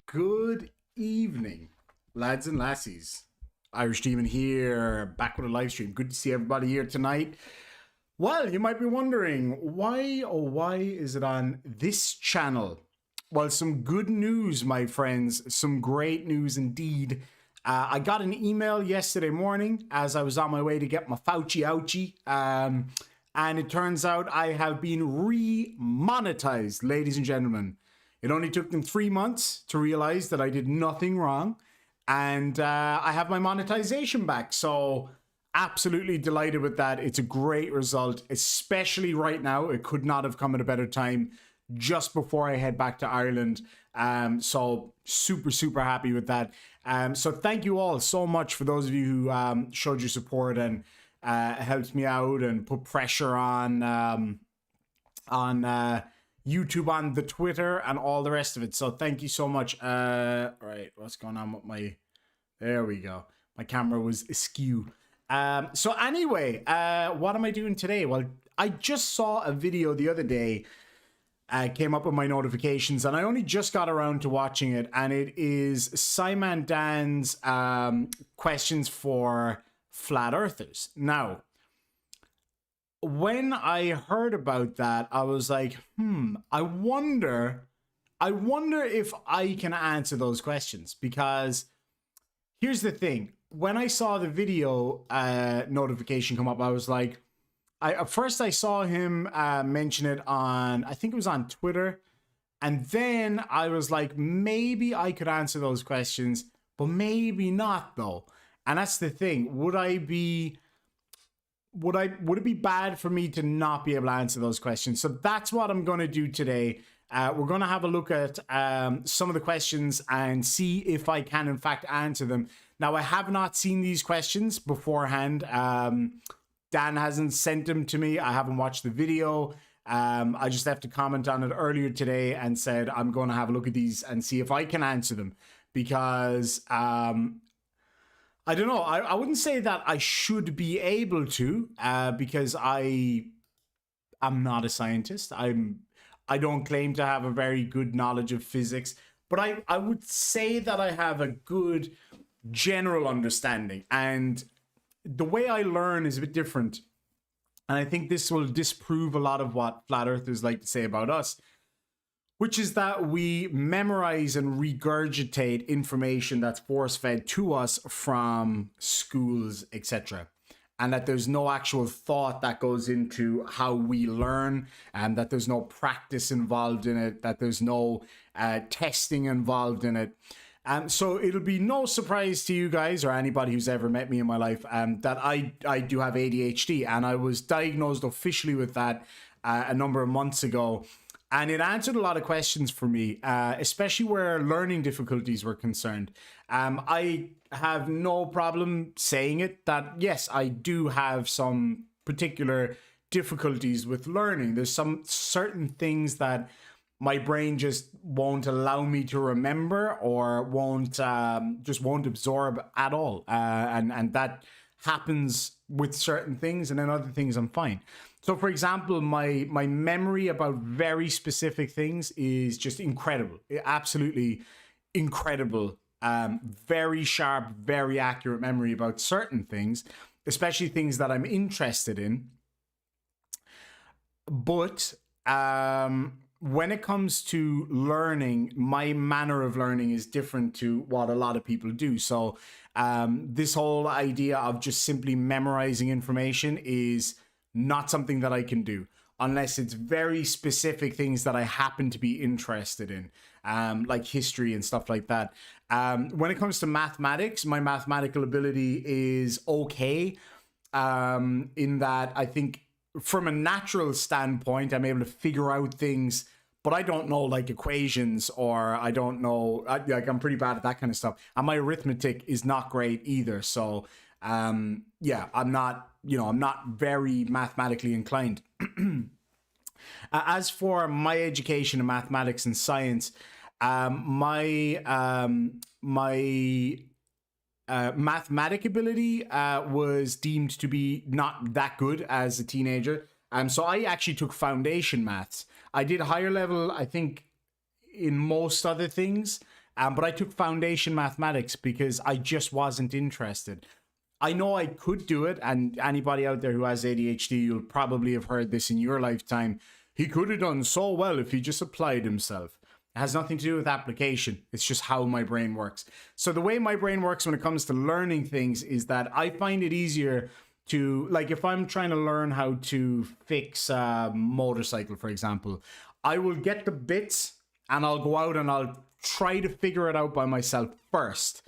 Good evening, lads and lassies. Irish Demon here, back with a live stream. Good to see everybody here tonight. Well, you might be wondering, why is it on this channel? Well, some good news, my friends. Some great news indeed. I got an email yesterday morning as I was on my way to get my Fauci ouchie. And it turns out I have been re-monetized, ladies and gentlemen. It only took them 3 months to realize that I did nothing wrong. And I have my monetization back. So absolutely delighted with that. It's a great result, especially right now. It could not have come at a better time just before I head back to Ireland. So super happy with that. So thank you all so much for those of you who showed your support and helped me out and put pressure on YouTube, on the Twitter, and all the rest of it. So thank you so much. Right, what's going on with my... There we go. My camera was askew. So anyway, what am I doing today? Well, I just saw a video the other day. Came up with my notifications, and I only just got around to watching it. And it is SciManDans questions for flat earthers. Now, when I heard about that, I was like, I wonder if I can answer those questions. Because here's the thing. When I saw the video notification come up, I was like, at first I saw him mention it on, I think it was on Twitter. And then I was like, maybe I could answer those questions, but maybe not though. And that's the thing. Would it be bad for me to not be able to answer those questions? So that's what I'm going to do today. We're going to have a look at some of the questions and see if I can in fact answer them. Now, I have not seen these questions beforehand. Dan hasn't sent them to me. I haven't watched the video. I just left a comment on it earlier today and said I'm going to have a look at these and see if I can answer them. Because I don't know. I wouldn't say that I should be able to, because I'm not a scientist. I don't claim to have a very good knowledge of physics, but I would say that I have a good general understanding. And the way I learn is a bit different. And I think this will disprove a lot of what flat earthers like to say about us, which is that we memorize and regurgitate information that's force-fed to us from schools, etc. And that there's no actual thought that goes into how we learn, and that there's no practice involved in it, that there's no testing involved in it. So it'll be no surprise to you guys or anybody who's ever met me in my life that I do have ADHD, and I was diagnosed officially with that a number of months ago. And it answered a lot of questions for me, especially where learning difficulties were concerned. I have no problem saying it that, yes, I do have some particular difficulties with learning. There's some certain things that my brain just won't allow me to remember or won't absorb at all. And that happens with certain things, and then other things I'm fine. So, for example, my memory about very specific things is just incredible. Absolutely incredible. Very sharp, very accurate memory about certain things, especially things that I'm interested in. But when it comes to learning, my manner of learning is different to what a lot of people do. So this whole idea of just simply memorizing information is not something that I can do unless it's very specific things that I happen to be interested in, like history and stuff like that. When it comes to mathematics, my mathematical ability is okay, in that I think from a natural standpoint, I'm able to figure out things, but I don't know like equations, or I don't know, like I'm pretty bad at that kind of stuff. And my arithmetic is not great either. So yeah, I'm not very mathematically inclined. As for my education in mathematics and science, my mathematic ability was deemed to be not that good as a teenager. So I actually took foundation maths. I did higher level, I think, in most other things, but I took foundation mathematics because I just wasn't interested. I know I could do it, and anybody out there who has ADHD, you'll probably have heard this in your lifetime. He could have done so well if he just applied himself. It has nothing to do with application. It's just how my brain works. So the way my brain works when it comes to learning things is that I find it easier to, like, if I'm trying to learn how to fix a motorcycle, for example, I will get the bits and I'll go out and I'll try to figure it out by myself first.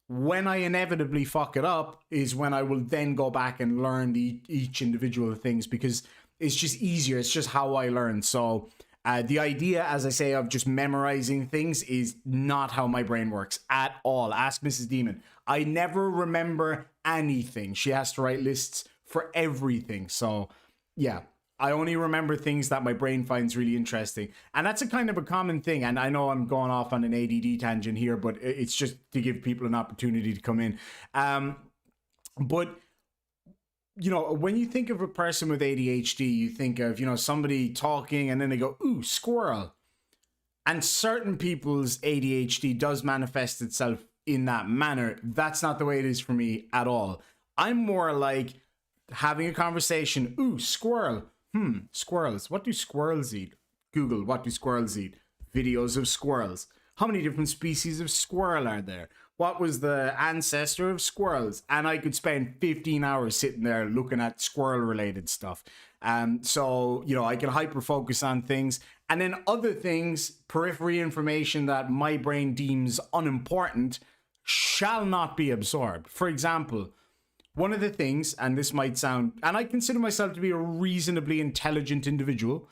When I inevitably fuck it up is when I will then go back and learn each individual things, because it's just easier. It's just how I learn. So the idea, as I say, of just memorizing things is not how my brain works at all. Ask Mrs. Demon. I never remember anything. She has to write lists for everything. So yeah, I only remember things that my brain finds really interesting. And that's a kind of a common thing. And I know I'm going off on an ADD tangent here, but it's just to give people an opportunity to come in. But you know, when you think of a person with ADHD, you think of, you know, somebody talking and then they go, ooh, squirrel. And certain people's ADHD does manifest itself in that manner. That's not the way it is for me at all. I'm more like having a conversation. Ooh, squirrel. Squirrels. What do squirrels eat? Google, what do squirrels eat? Videos of squirrels. How many different species of squirrel are there? What was the ancestor of squirrels? And I could spend 15 hours sitting there looking at squirrel related stuff. So, you know, I can hyper focus on things, and then other things, periphery information that my brain deems unimportant, shall not be absorbed. For example, one of the things, and this might sound, and I consider myself to be a reasonably intelligent individual,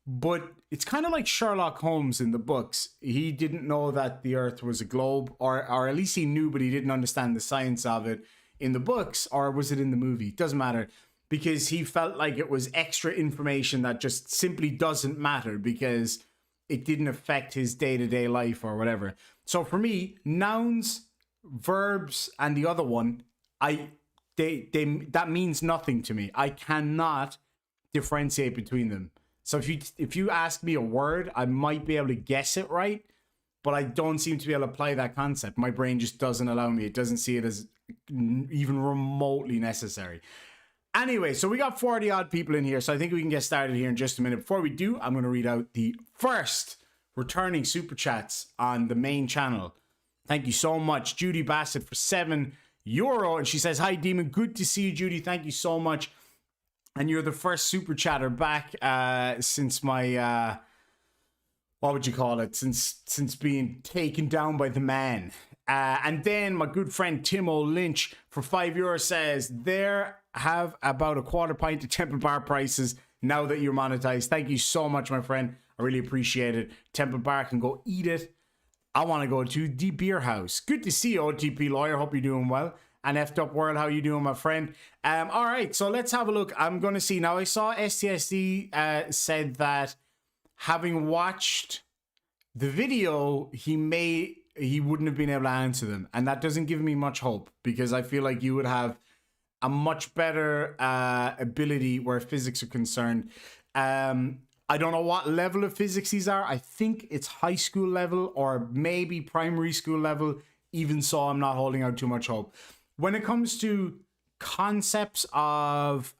but it's kind of like Sherlock Holmes in the books. He didn't know that the Earth was a globe, or at least he knew, but he didn't understand the science of it in the books, or was it in the movie? Doesn't matter, because he felt like it was extra information that just simply doesn't matter because it didn't affect his day-to-day life or whatever. So for me, nouns, verbs, and the other one, that means nothing to me. I cannot differentiate between them. So if you ask me a word, I might be able to guess it right, but I don't seem to be able to apply that concept. My brain just doesn't allow me. It doesn't see it as even remotely necessary. Anyway, so we got 40 odd people in here, so I think we can get started here in just a minute. Before we do, I'm going to read out the first returning super chats on the main channel. Thank you so much, Judy Bassett, for €7. And she says, hi, Demon. Good to see you, Judy. Thank you so much. And you're the first super chatter back since my, what would you call it? Since being taken down by the man. And then my good friend Timo Lynch for €5 says, there have about a quarter pint of Temple Bar prices now that you're monetized. Thank you so much, my friend. I really appreciate it. Temple Bar can go eat it. I want to go to the beer house. Good to see you, OTP Lawyer. Hope you're doing well. And F'd Up World, how you doing, my friend? All right, so let's have a look. I'm going to see. Now, I saw STSD said that having watched the video, he wouldn't have been able to answer them. And that doesn't give me much hope, because I feel like you would have a much better ability where physics are concerned. I don't know what level of physics these are. I think it's high school level or maybe primary school level. Even so, I'm not holding out too much hope. When it comes to concepts of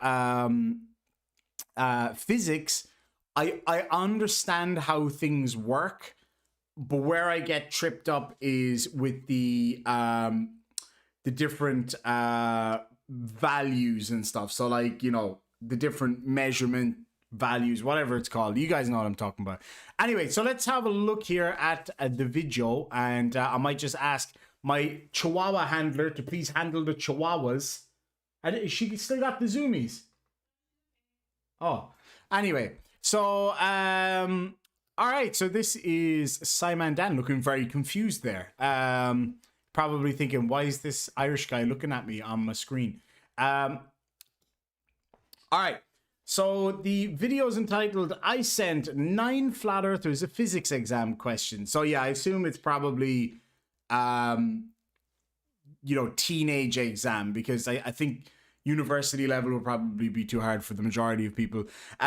physics, I understand how things work, but where I get tripped up is with the different values and stuff. So, like, you know, the different measurement values, whatever it's called. You guys know what I'm talking about. Anyway, so let's have a look here at the video, and I might just ask my Chihuahua handler to please handle the Chihuahuas. And she still got the zoomies. Oh, anyway, so all right, so this is SciManDans looking very confused there. Probably thinking, why is this Irish guy looking at me on my screen? All right. So the video is entitled, I sent 9 flat earthers a physics exam question. So yeah, I assume it's probably, teenage exam, because I think university level will probably be too hard for the majority of people.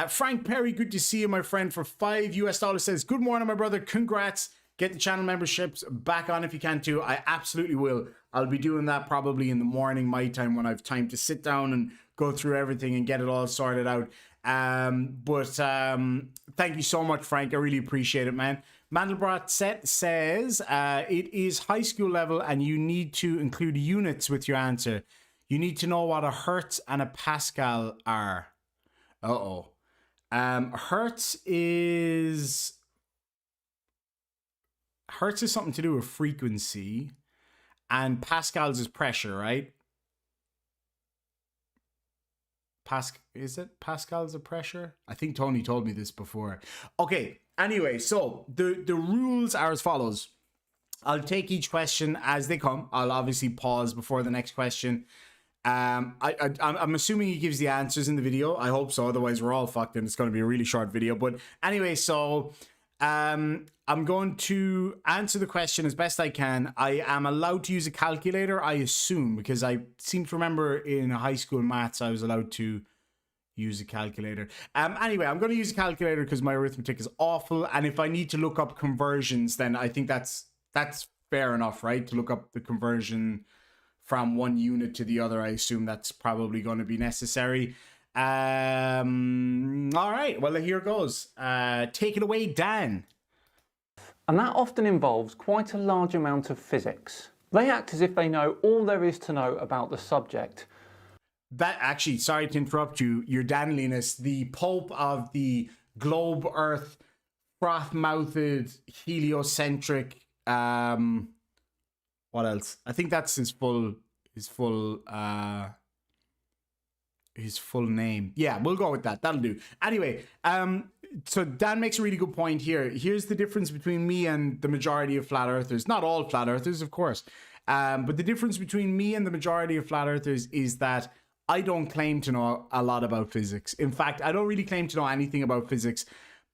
Frank Perry, good to see you, my friend, for $5 says, good morning, my brother. Congrats. Get the channel memberships back on if you can too. I absolutely will. I'll be doing that probably in the morning, my time, when I have time to sit down and go through everything and get it all sorted out. Thank you so much, Frank. I really appreciate it, man. Mandelbrot says it is high school level and you need to include units with your answer. You need to know what a hertz and a pascal are. Hertz is something to do with frequency, and pascals is pressure, right? Is it pascals of pressure? I think Tony told me this before. Okay, anyway, so the rules are as follows. I'll take each question as they come. I'll obviously pause before the next question. I'm assuming he gives the answers in the video. I hope so, otherwise we're all fucked and it's going to be a really short video. But anyway, so I'm going to answer the question as best I can. I am allowed to use a calculator, I assume, because I seem to remember in high school maths I was allowed to use a calculator. Anyway, I'm going to use a calculator because my arithmetic is awful, and if I need to look up conversions, then I think that's fair enough, right? To look up the conversion from one unit to the other, I assume that's probably going to be necessary. All right, well, here goes. Take it away, Dan. And that often involves quite a large amount of physics. They act as if they know all there is to know about the subject. That actually, sorry to interrupt you, your Danliness, the Pope of the globe Earth, froth-mouthed, heliocentric, what else? I think that's his full name. Yeah, we'll go with that. That'll do. Anyway, so Dan makes a really good point here. Here's the difference between me and the majority of flat earthers. Not all flat earthers, of course. But the difference between me and the majority of flat earthers is that I don't claim to know a lot about physics. In fact, I don't really claim to know anything about physics,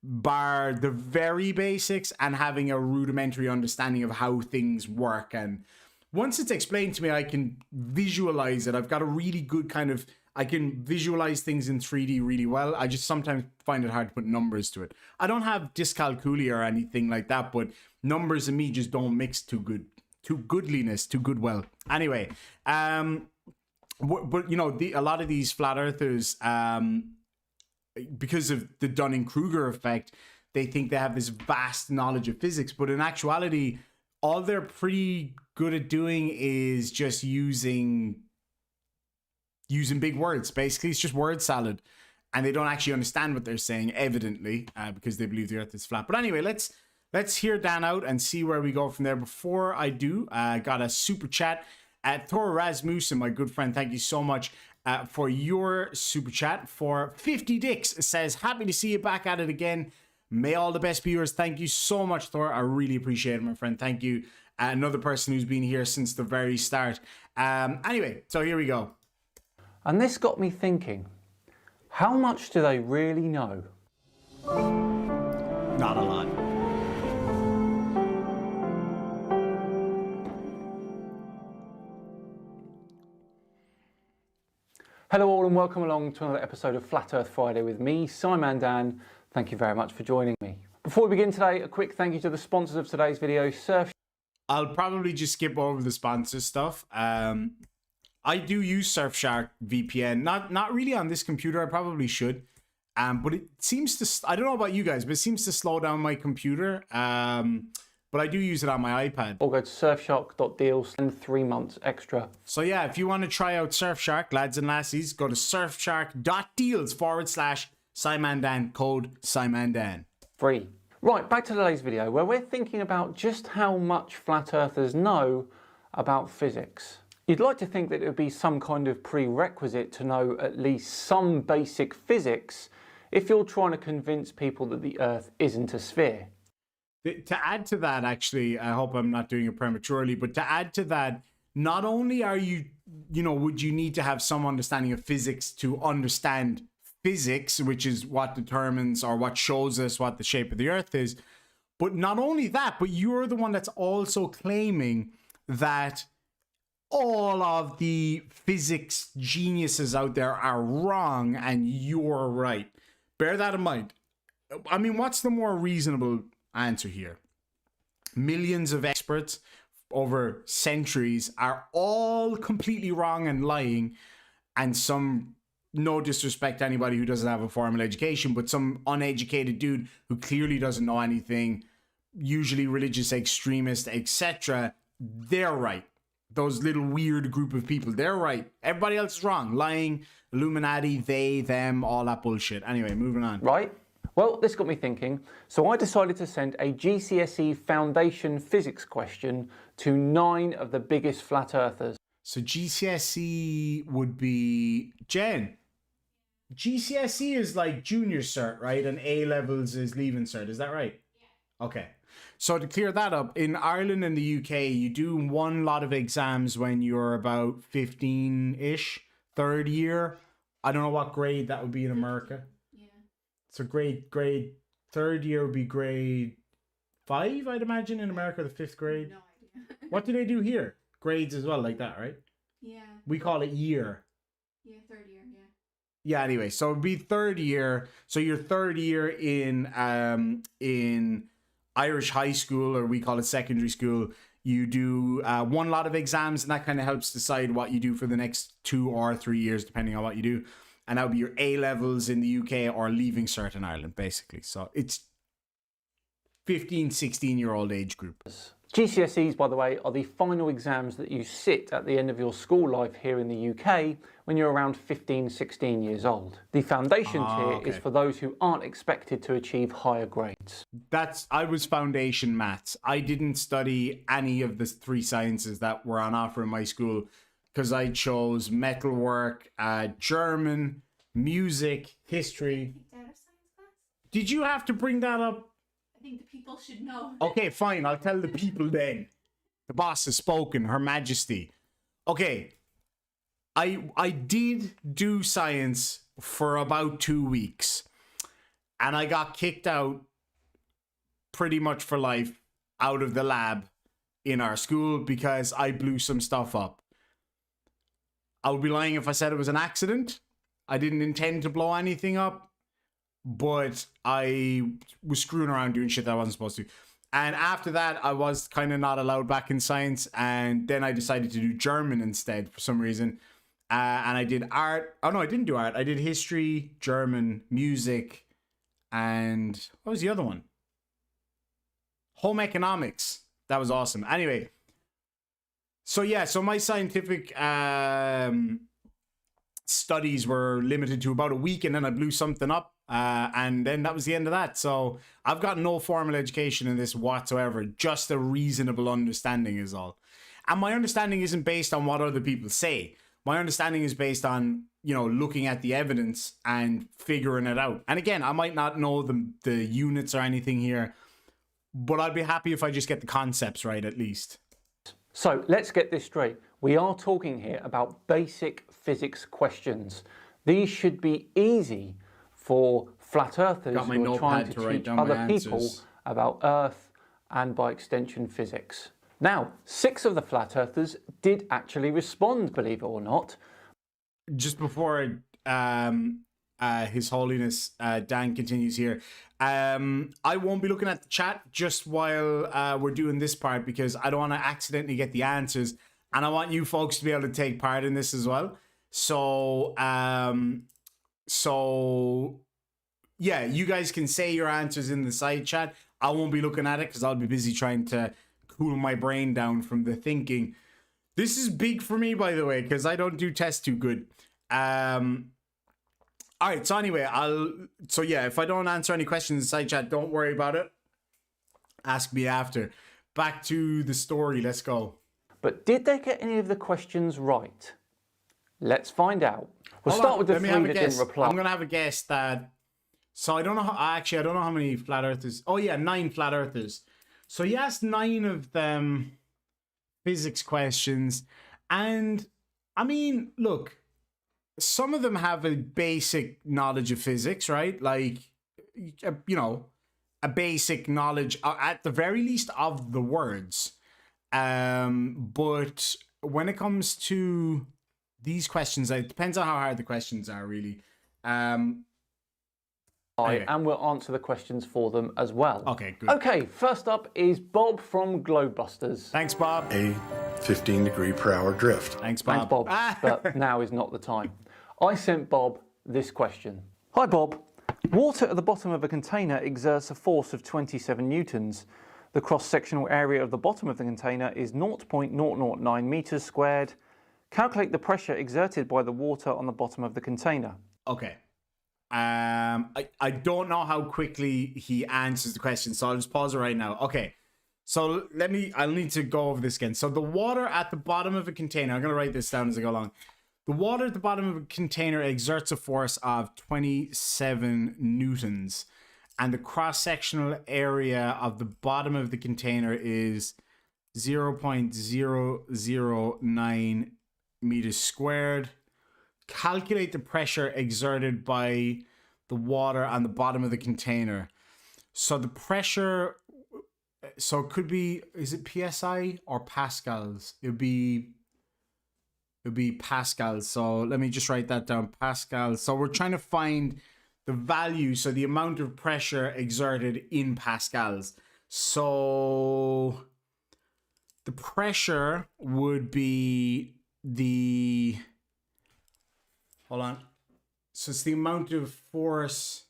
bar the very basics and having a rudimentary understanding of how things work. And once it's explained to me, I can visualize it. I've got a really good I can visualize things in 3D really well. I just sometimes find it hard to put numbers to it. I don't have dyscalculia or anything like that, but numbers and me just don't mix too good. Too goodwell. Anyway, but you know, a lot of these flat earthers, because of the Dunning-Kruger effect, they think they have this vast knowledge of physics, but in actuality, all they're pretty good at doing is just using big words. Basically, it's just word salad, and they don't actually understand what they're saying, evidently, because they believe the earth is flat. But anyway, let's hear Dan out and see where we go from there. Before I do, I got a super chat at Thor Rasmussen, my good friend. Thank you so much for your super chat. For 50 dicks, says, happy to see you back at it again. May all the best viewers. Thank you so much, Thor. I really appreciate it, my friend. Thank you. Another person who's been here since the very start. Anyway, so here we go. And this got me thinking, how much do they really know? Not a lot. Hello all and welcome along to another episode of Flat Earth Friday with me, SciManDans. Thank you very much for joining me. Before we begin today, a quick thank you to the sponsors of today's video, Surf. I'll probably just skip over the sponsor stuff. I do use Surfshark VPN, not really on this computer. I probably should, but it seems to. I don't know about you guys, but it seems to slow down my computer. But I do use it on my iPad. Or go to surfshark.deals and 3 months extra. So yeah, if you want to try out Surfshark, lads and lassies, go to surfshark.deals/SciManDan, code SciManDan. Free. Right, back to today's video, where we're thinking about just how much flat earthers know about physics. You'd like to think that it would be some kind of prerequisite to know at least some basic physics if you're trying to convince people that the Earth isn't a sphere. To add to that, actually, I hope I'm not doing it prematurely, but to add to that, not only are would you need to have some understanding of physics to understand physics, which is what determines or what shows us what the shape of the Earth is. But not only that, but you're the one that's also claiming that all of the physics geniuses out there are wrong and you're right. Bear that in mind. I mean, what's the more reasonable answer here? Millions of experts over centuries are all completely wrong and lying, and some, no disrespect to anybody who doesn't have a formal education, but some uneducated dude who clearly doesn't know anything, usually religious extremist, etc., they're right. Those little weird group of people, they're right. Everybody else is wrong. Lying, Illuminati, they, them, all that bullshit. Anyway, moving on. Right? Well, this got me thinking. So I decided to send a GCSE foundation physics question to 9 of the biggest flat earthers. So GCSE would be... Jen, GCSE is like junior cert, right? And A levels is leaving cert. Is that right? Yeah. Okay. So to clear that up, in Ireland and the UK, you do one lot of exams when you're about 15-ish, third year. I don't know what grade that would be in America. Yeah. So grade third year would be grade 5, I'd imagine, in America, the 5th grade. No idea. What do they do here? Grades as well, like that, right? Yeah. We call it year. Yeah, third year, yeah. Yeah, anyway, so it'd be third year. So your third year in Irish high school, or we call it secondary school, you do one lot of exams, and that kind of helps decide what you do for the next 2 or 3 years, depending on what you do. And that would be your A levels in the UK or leaving cert in Ireland, basically. So it's 15, 16-year-old age group. GCSEs, by the way, are the final exams that you sit at the end of your school life here in the UK when you're around 15, 16 years old. The foundation tier is for those who aren't expected to achieve higher grades. I was foundation maths. I didn't study any of the 3 sciences that were on offer in my school because I chose metalwork, German, music, history. Did you have to bring that up? I think the people should know. Okay, fine. I'll tell the people then. The boss has spoken, Her Majesty. Okay. I did do science for about 2 weeks. And I got kicked out pretty much for life out of the lab in our school because I blew some stuff up. I would be lying if I said it was an accident. I didn't intend to blow anything up. But I was screwing around doing shit that I wasn't supposed to. And after that, I was kind of not allowed back in science. And then I decided to do German instead for some reason. And I did art. Oh, no, I didn't do art. I did history, German, music, and what was the other one? Home economics. That was awesome. Anyway. So, yeah. So my scientific studies were limited to about a week. And then I blew something up. And then that was the end of that. So I've got no formal education in this whatsoever. Just a reasonable understanding is all. And my understanding isn't based on what other people say. My understanding is based on, you know, looking at the evidence and figuring it out. And again, I might not know the units or anything here, but I'd be happy if I just get the concepts right at least. So let's get this straight. We are talking here about basic physics questions. These should be easy for flat earthers who are trying to teach other people about Earth and, by extension, physics. Now, 6 of the flat earthers did actually respond, believe it or not. Just before His Holiness Dan continues here, I won't be looking at the chat just while we're doing this part because I don't want to accidentally get the answers, and I want you folks to be able to take part in this as well. So yeah, you guys can say your answers in the side chat. I won't be looking at it because I'll be busy trying to cool my brain down from the thinking. This is big for me, by the way, because I don't do tests too good. All right, so anyway, if I don't answer any questions in the side chat, don't worry about it. Ask me after. Back to the story, let's go. But did they get any of the questions right? Let's find out. We'll start with the 3 that didn't reply. I'm going to have a guess that... So I don't know how... Actually, I don't know how many flat earthers... Oh, yeah, 9 flat earthers. So he asked 9 of them physics questions. And, I mean, look, some of them have a basic knowledge of physics, right? Like, you know, a basic knowledge at the very least of the words. But when it comes to these questions, it depends on how hard the questions are, really. Anyway. And we'll answer the questions for them as well. Okay, good. Okay, first up is Bob from Globebusters. Thanks, Bob. A 15-degree-per-hour drift. Thanks, Bob. Thanks, Bob. But now is not the time. I sent Bob this question. Hi, Bob. Water at the bottom of a container exerts a force of 27 newtons. The cross-sectional area of the bottom of the container is 0.009 meters squared. Calculate the pressure exerted by the water on the bottom of the container. Okay. I don't know how quickly he answers the question, so I'll just pause it right now. Okay. So I'll need to go over this again. So the water at the bottom of a container, I'm going to write this down as I go along. The water at the bottom of a container exerts a force of 27 newtons. And the cross-sectional area of the bottom of the container is 0.009 meters squared. Calculate the pressure exerted by the water on the bottom of the container. So the pressure, so it could be, is it PSI or pascals? It would be pascals. So let me just write that down, pascals. So we're trying to find the value, so the amount of pressure exerted in pascals. So the pressure would be the, hold on. So it's the amount of force.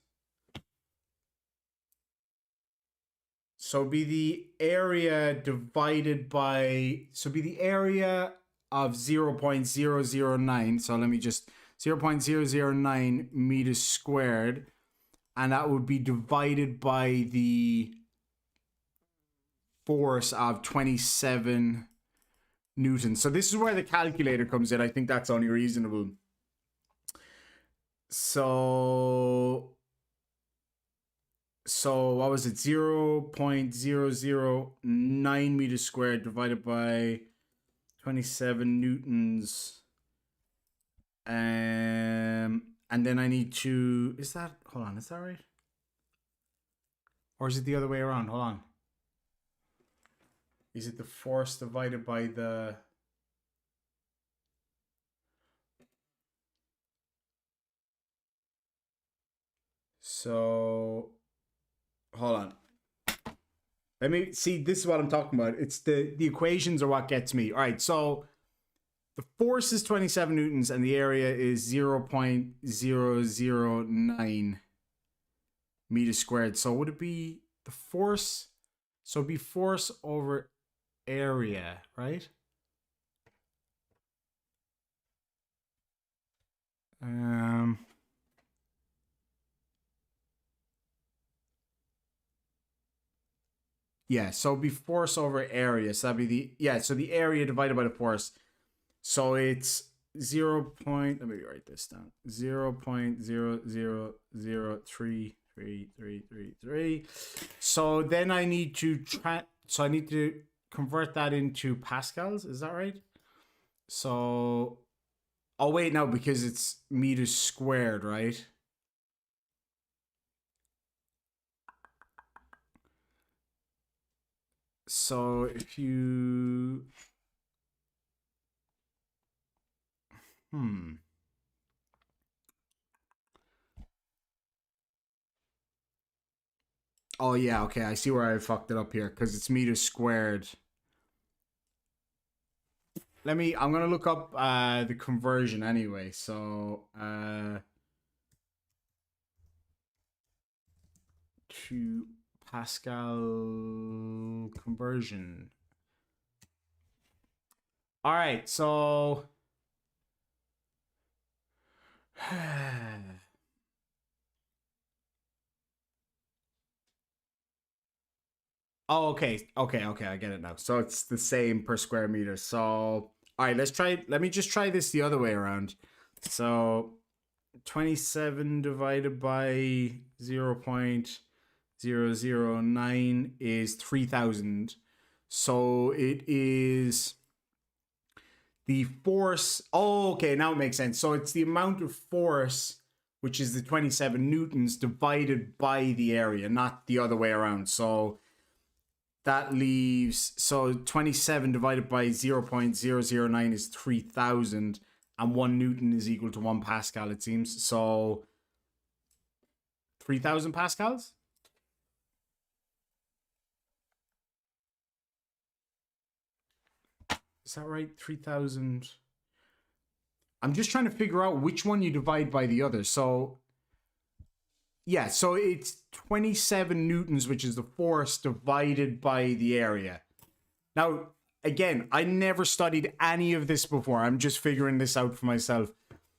So it'd be the area divided by, so it'd be the area of 0.009. So let me just, 0.009 meters squared. And that would be divided by the force of 27 newtons. So this is where the calculator comes in. I think that's only reasonable. So what was it? 0.009 meters squared divided by 27 newtons. And then I need to, hold on, is that right? Or is it the other way around? Hold on. Is it the force divided by the, so hold on. Let me see, this is what I'm talking about. It's the equations are what gets me. All right, so the force is 27 newtons and the area is 0.009 meters squared. So would it be the force? So it'd be force over area, right? Yeah, so it'd be force over area. So that'd be so the area divided by the force. So it's 0. Let me write this down. 0.0003333. So then I need to convert that into pascals. Is that right? So, oh wait, no, because it's meters squared, right? So if you, oh yeah, okay, I see where I fucked it up here because it's meters squared. I'm gonna look up the conversion anyway. So to Pascal conversion. All right, so oh, okay, I get it now. So it's the same per square meter. So all right, let me just try this the other way around. So 27 divided by 0.009 is 3000. So it is the force. Oh, okay, now it makes sense. So it's the amount of force, which is the 27 newtons, divided by the area, not the other way around. So that leaves, so 27 divided by 0.009 is 3,000, and 1 newton is equal to 1 pascal, it seems. So 3,000 pascals? Is that right? 3,000. I'm just trying to figure out which one you divide by the other. So, yeah, so it's 27 newtons, which is the force divided by the area. Now, again, I never studied any of this before. I'm just figuring this out for myself.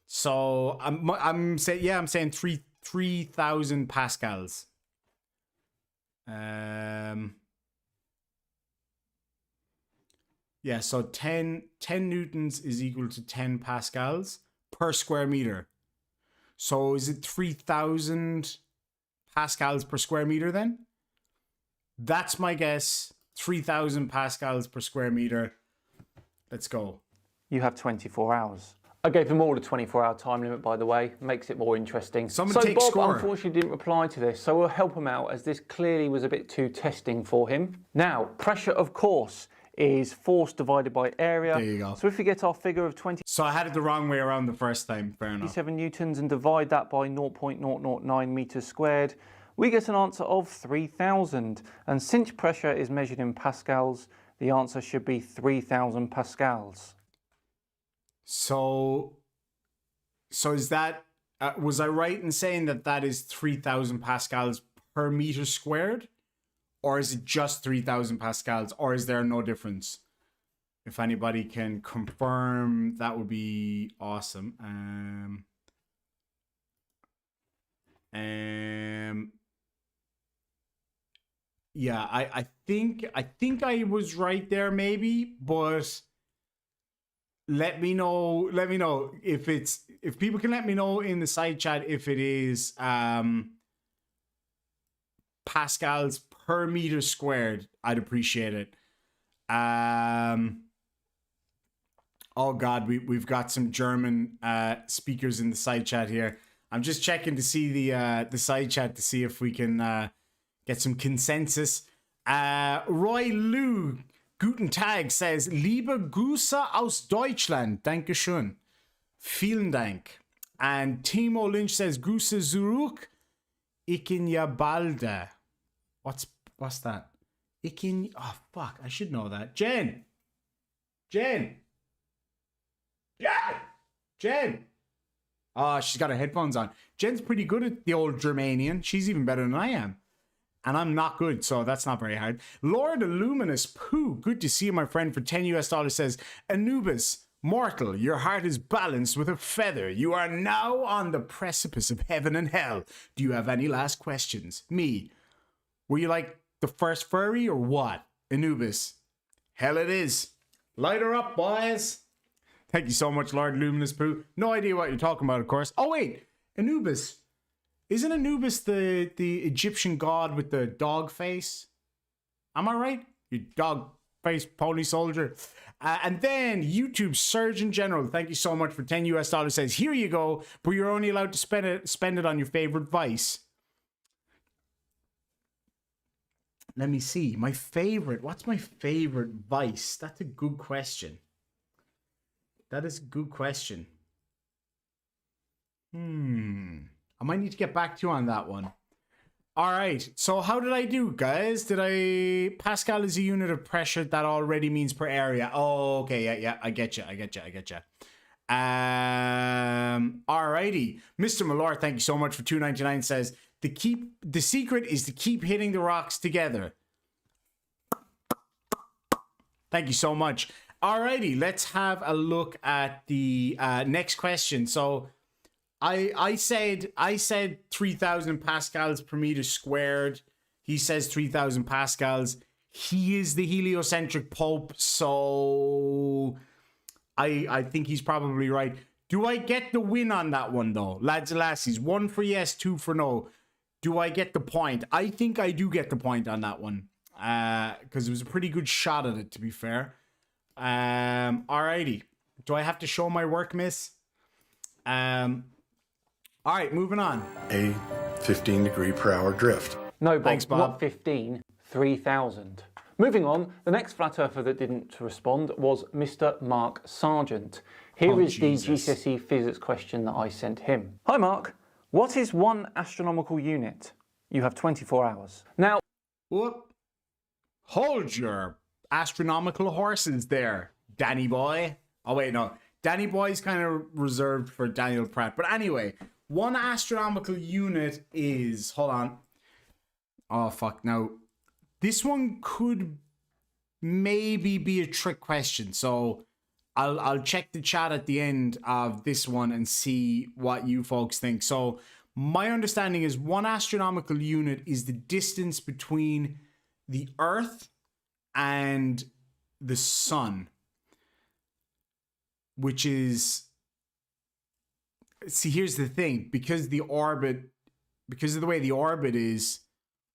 So I'm saying 3,000 pascals. Yeah, so 10 newtons is equal to 10 pascals per square meter. So is it 3,000 pascals per square meter then? That's my guess. 3,000 pascals per square meter. Let's go. You have 24 hours. I gave them all a 24-hour time limit, by the way. Makes it more interesting. Someone so take Bob score. unfortunately didn't reply to this, so we'll help him out, as this clearly was a bit too testing for him. Now, pressure, of course, is force divided by area. There you go. So if we get our figure of 27 So I had it the wrong way around the first time. Fair enough. newtons and divide that by 0.009 meters squared, we get an answer of 3,000. And since pressure is measured in pascals, the answer should be 3,000 pascals. So is that, was I right in saying that that is 3,000 pascals per meter squared? Or is it just 3,000 pascals? Or is there no difference? If anybody can confirm, that would be awesome. Yeah, I think I was right there maybe, but let me know if people can let me know in the side chat if it is pascals per meter squared. I'd appreciate it. Oh god, we've got some German speakers in the side chat here. I'm just checking to see the side chat to see if we can get some consensus. Roy Lou Guten Tag says, Liebe Grüße aus Deutschland. Dankeschön. Vielen Dank. And Timo Lynch says, Grüße zurück. Ich in ja balde. What's that? Ich in... Oh, fuck. I should know that. Jen! Oh, she's got her headphones on. Jen's pretty good at the old Germanian. She's even better than I am. And I'm not good, so that's not very hard. Lord Illuminous Pooh, good to see you, my friend, for $10 says, Anubis, mortal, your heart is balanced with a feather. You are now on the precipice of heaven and hell. Do you have any last questions? Me. Were you like the first furry or what? Anubis. Hell it is. Light her up, boys. Thank you so much, Lord Luminous Pooh. No idea what you're talking about, of course. Oh, wait. Anubis. Isn't Anubis the Egyptian god with the dog face? Am I right? You dog face pony soldier. And then YouTube Surgeon General, thank you so much for $10 says, here you go, but you're only allowed to spend it on your favorite vice. Let me see. What's my favorite vice? That's a good question. That is a good question. I might need to get back to you on that one. All right. So how did I do, guys? Pascal is a unit of pressure. That already means per area. Oh, okay. Yeah. I get you. Alrighty. Mr. Malor, thank you so much for $2.99 says, the secret is to keep hitting the rocks together. Thank you so much. Alrighty. Let's have a look at the next question. So I said 3,000 pascals per meter squared. He says 3,000 pascals. He is the heliocentric pope, so I think he's probably right. Do I get the win on that one though, lads and lassies? 1 for yes, 2 for no. Do I get the point? I think I do get the point on that one, because it was a pretty good shot at it, to be fair. Alrighty. Do I have to show my work, miss? All right, moving on. A 15 degree per hour drift. No, Bob, Thanks, Bob. not 15, 3,000. Moving on, the next flat earther that didn't respond was Mr. Mark Sargent. Here is Jesus. the GCSE physics question that I sent him. Hi Mark, what is 1 astronomical unit? You have 24 hours. Now, Whoop. Hold your astronomical horses there, Danny boy. Oh, wait, no. Danny boy's kind of reserved for Daniel Pratt. But anyway, 1 astronomical unit is... Hold on. Oh, fuck. Now, this one could maybe be a trick question. So I'll check the chat at the end of this one and see what you folks think. So my understanding is 1 astronomical unit is the distance between the Earth and the Sun, which is... See, here's the thing. Because of the way the orbit is,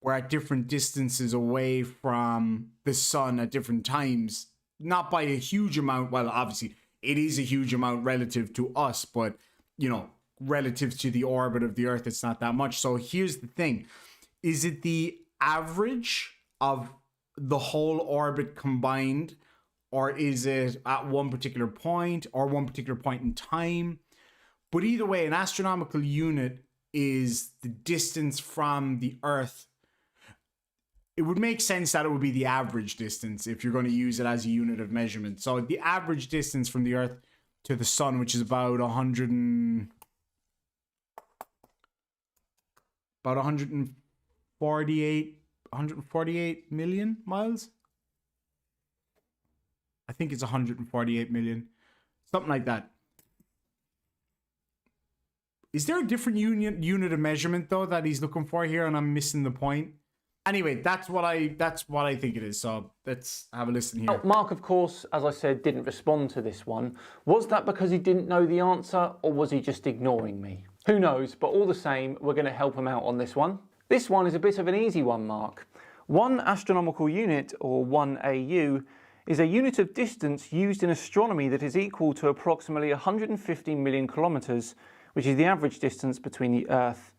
we're at different distances away from the sun at different times. Not by a huge amount. Well, obviously, it is a huge amount relative to us, but, you know, relative to the orbit of the Earth, it's not that much. So here's the thing. Is it the average of the whole orbit combined, or is it at one particular point or one particular point in time? But either way, an astronomical unit is the distance from the Earth. It would make sense that it would be the average distance if you're going to use it as a unit of measurement. So the average distance from the Earth to the Sun, which is about 148 million miles. I think it's 148 million, something like that. Is there a different unit of measurement though that he's looking for here, and I'm missing the point? Anyway, that's what I think it is. So let's have a listen here. Mark, of course, as I said, didn't respond to this one. Was that because he didn't know the answer, or was he just ignoring me? Who knows, but all the same, we're going to help him out on this one. This one is a bit of an easy one, Mark. 1 astronomical unit, or 1 AU, is a unit of distance used in astronomy that is equal to approximately 150 million kilometres, which is the average distance between the Earth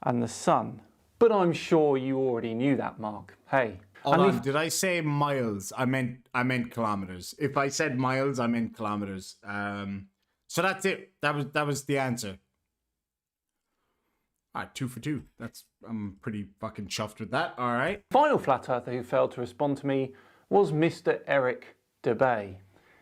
and the Sun. But I'm sure you already knew that, Mark. Hey. Hold on, did I say miles? I meant kilometers. If I said miles, I meant kilometers. So that's it. That was the answer. All right, 2 for 2. I'm pretty fucking chuffed with that. All right. Final flat earther who failed to respond to me was Mr. Eric DeBay.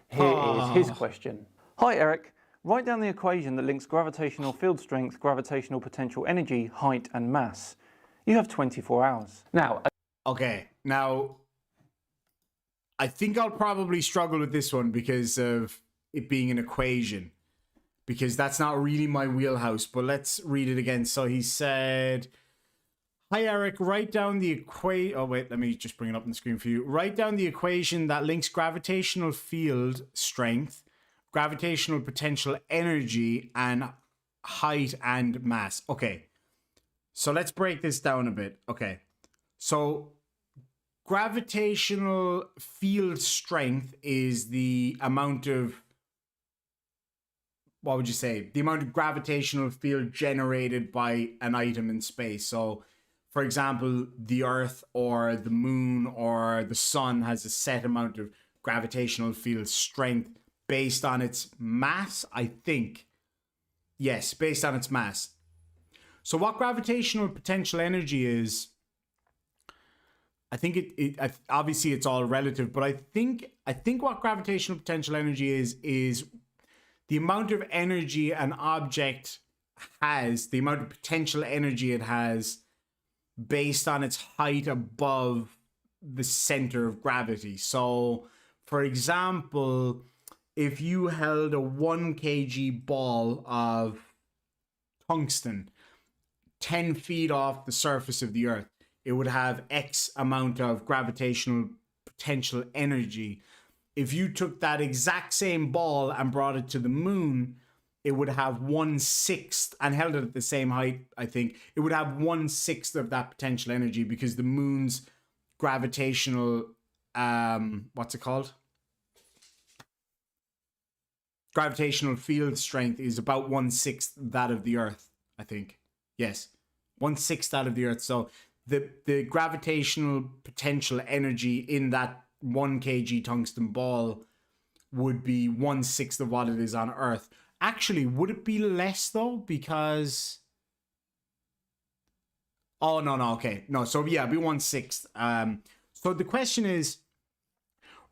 Here is his question. Hi, Eric. Write down the equation that links gravitational field strength, gravitational potential energy, height, and mass. You have 24 hours. Now, okay. Now, I think I'll probably struggle with this one because of it being an equation, because that's not really my wheelhouse, but let's read it again. So he said, hi, Eric, write down the equation. Oh, wait, let me just bring it up on the screen for you. Write down the equation that links gravitational field strength, gravitational potential energy, and height and mass. Okay. So let's break this down a bit. Okay. So gravitational field strength is the amount of, what would you say? The amount of gravitational field generated by an item in space. So, for example, the Earth or the Moon or the Sun has a set amount of gravitational field strength based on its mass, I think. Yes, based on its mass. So what gravitational potential energy is, I think it obviously it's all relative, but I think what gravitational potential energy is the amount of energy an object has, the amount of potential energy it has based on its height above the center of gravity. So, for example, if you held a 1 kg ball of tungsten 10 feet off the surface of the Earth, it would have X amount of gravitational potential energy. If you took that exact same ball and brought it to the Moon, it would have 1/6, and held it at the same height, I think, it would have 1/6 of that potential energy, because the Moon's gravitational, what's it called? gravitational field strength is about 1/6 that of the Earth, I think. Yes, 1/6 that of the Earth. So the gravitational potential energy in that 1 kg tungsten ball would be 1/6 of what it is on Earth. Actually, would it be less though? Because oh no, okay, no. So yeah, it'd be 1/6. So the question is,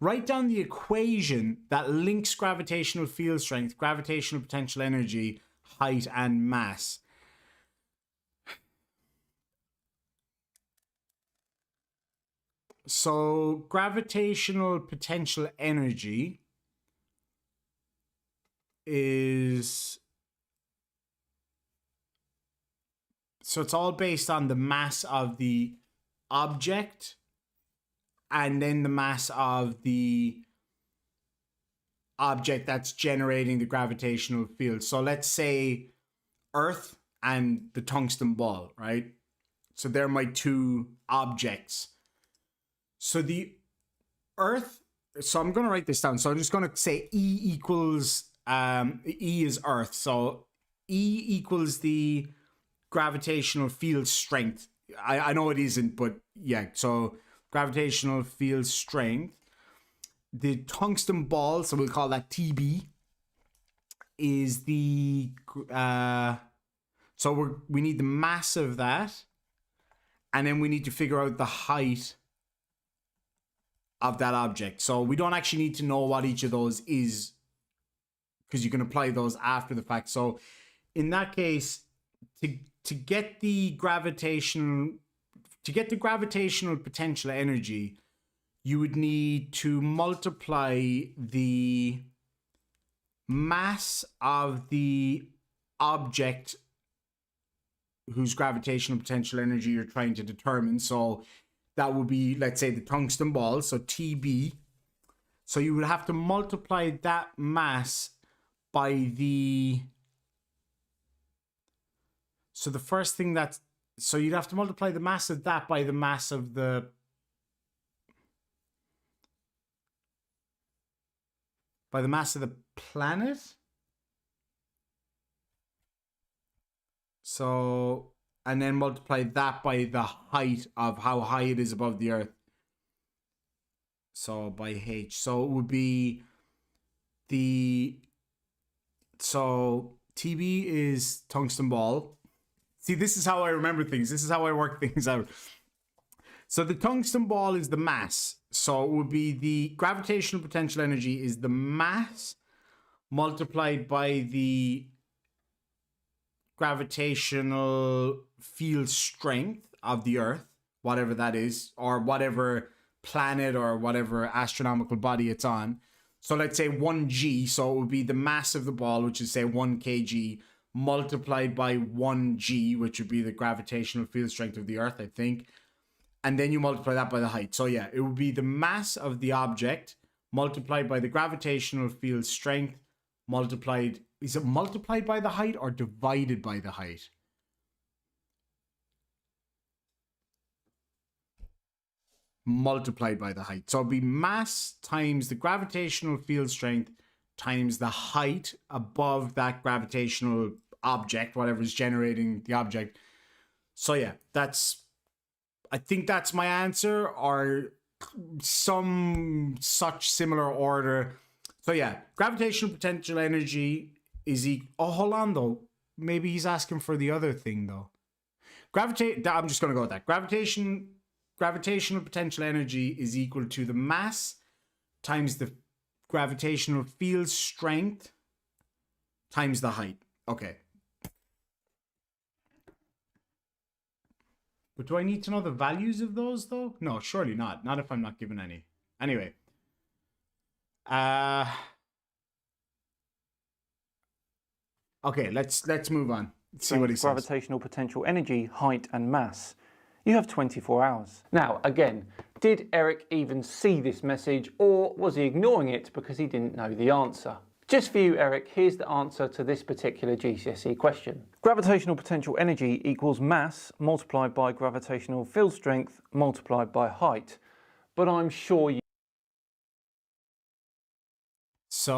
write down the equation that links gravitational field strength, gravitational potential energy, height, and mass. So gravitational potential energy is, so it's all based on the mass of the object and then the mass of the object that's generating the gravitational field. So let's say Earth and the tungsten ball, right? So they're my two objects. So the Earth, so I'm going to write this down. So I'm just going to say E equals, E is Earth. So E equals the gravitational field strength. I know it isn't, but yeah. So gravitational field strength. The tungsten ball, so we'll call that TB, is the, so we need the mass of that. And then we need to figure out the height of that object. So we don't actually need to know what each of those is, because you can apply those after the fact. So in that case, to get the gravitational potential energy, you would need to multiply the mass of the object whose gravitational potential energy you're trying to determine. So that would be, let's say, the tungsten ball, so TB. So you would have to multiply that mass by the, so the first thing that's, so you'd have to multiply the mass of that by the mass of the, planet. So, and then multiply that by the height of how high it is above the Earth. So by H. So it would be so TB is tungsten ball. See, this is how I remember things. This is how I work things out. So the tungsten ball is the mass. So it would be the gravitational potential energy is the mass multiplied by the gravitational field strength of the Earth, whatever that is, or whatever planet or whatever astronomical body it's on. So let's say 1g, so it would be the mass of the ball, which is say 1 kg, multiplied by 1g, which would be the gravitational field strength of the Earth, I think. And then you multiply that by the height. So yeah, it would be the mass of the object multiplied by the gravitational field strength multiplied, is it multiplied by the height or divided by the height? Multiplied by the height. So it'd be mass times the gravitational field strength times the height above that gravitational object, whatever is generating the object. So yeah, I think that's my answer, or some such similar order. So yeah, gravitational potential energy is oh, hold on though. Maybe he's asking for the other thing though. I'm just going to go with that. Gravitational potential energy is equal to the mass times the gravitational field strength times the height. Okay. But do I need to know the values of those though? No, surely not. Not if I'm not given any. Anyway. Okay, let's move on. Let's see what he says. Gravitational potential energy, height and mass. You have 24 hours. Now, again, did Eric even see this message, or was he ignoring it because he didn't know the answer? Just for you, Eric, here's the answer to this particular GCSE question. Gravitational potential energy equals mass multiplied by gravitational field strength multiplied by height. But I'm sure you... So,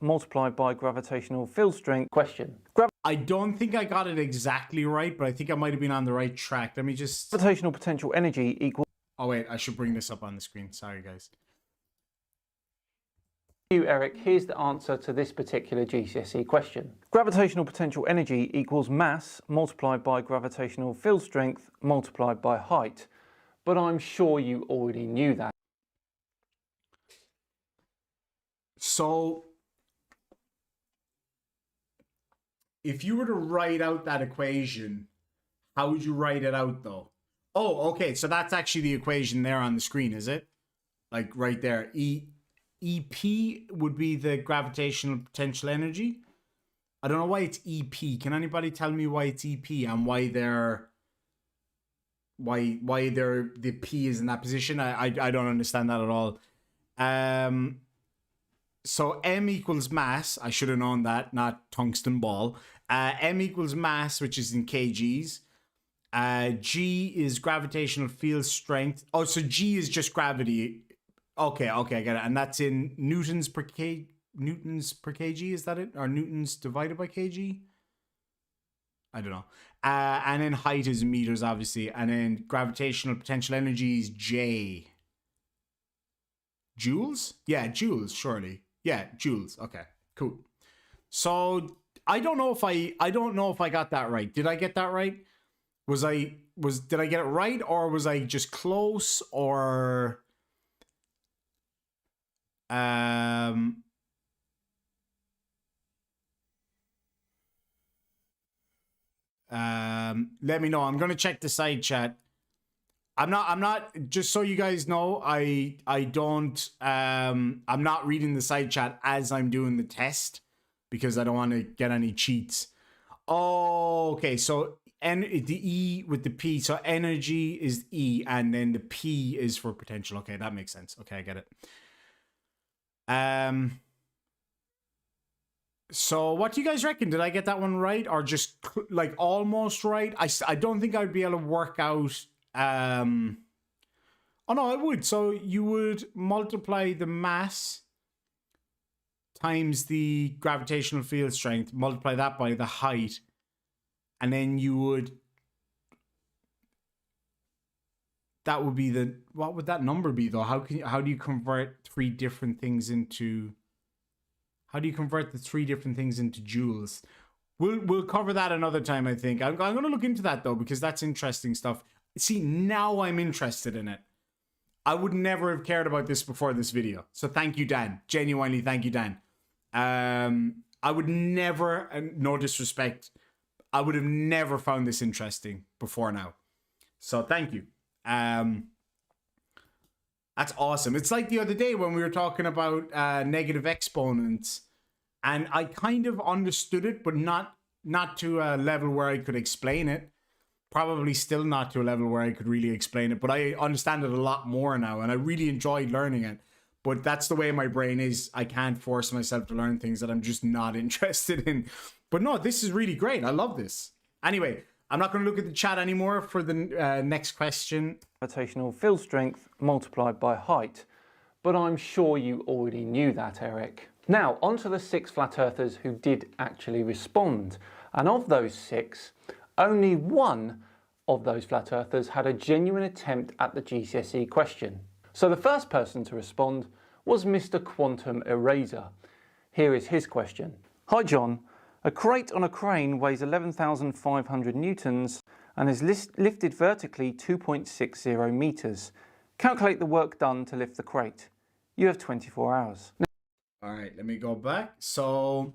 multiplied by gravitational field strength. Question. I don't think I got it exactly right, but I think I might have been on the right track. Let me just... Gravitational potential energy equals... Oh, wait, I should bring this up on the screen. Sorry, guys. You, Eric, here's the answer to this particular GCSE question. Gravitational potential energy equals mass multiplied by gravitational field strength multiplied by height. But I'm sure you already knew that. So, if you were to write out that equation, how would you write it out, though? Oh, okay, so that's actually the equation there on the screen, is it? Like, right there. EP would be the gravitational potential energy. I don't know why it's EP. Can anybody tell me why it's EP and why the P is in that position? I don't understand that at all. So M equals mass. I should have known that, not tungsten ball. M equals mass, which is in kgs. G is gravitational field strength. Oh, so G is just gravity. Okay, I get it. And that's in newtons per kg, is that it? Or newtons divided by kg? I don't know. And then height is meters, obviously. And then gravitational potential energy is J. Joules? Yeah, joules, surely. Yeah, joules. Okay, cool. So I don't know if I got that right. Did I get that right? Did I get it right, or was I just close, or let me know. I'm gonna check the side chat. I'm not, just so you guys know, I'm not reading the side chat as I'm doing the test because I don't want to get any cheats. Oh, okay. So the E with the P. So energy is E, and then the P is for potential. Okay, that makes sense. Okay, I get it. So what do you guys reckon? Did I get that one right, or just like almost right? I don't think I'd be able to work out. Oh no, I would. So you would multiply the mass times the gravitational field strength, multiply that by the height, and then you would, that would be the, what would that number be though? How do you convert three different things into, how do you convert the three different things into joules? We'll cover that another time, I think. I'm going to look into that though, because that's interesting stuff. See, now I'm interested in it. I would never have cared about this before this video. So thank you, Dan. Genuinely, thank you, Dan. I would never, and no disrespect, I would have never found this interesting before now. So thank you. That's awesome. It's like the other day when we were talking about negative exponents, and I kind of understood it, but not to a level where I could explain it. Probably still not to a level where I could really explain it, but I understand it a lot more now, and I really enjoyed learning it. But that's the way my brain is. I can't force myself to learn things that I'm just not interested in. But no, this is really great. I love this. Anyway, I'm not going to look at the chat anymore for the next question. Gravitational field strength multiplied by height. But I'm sure you already knew that, Eric. Now, on to the 6 flat earthers who did actually respond. And of those 6, only one of those flat earthers had a genuine attempt at the GCSE question. So the first person to respond was Mr. Quantum Eraser. Here is his question. Hi John, a crate on a crane weighs 11,500 newtons and is lifted vertically 2.60 meters. Calculate the work done to lift the crate. You have 24 hours. All right, let me go back. So,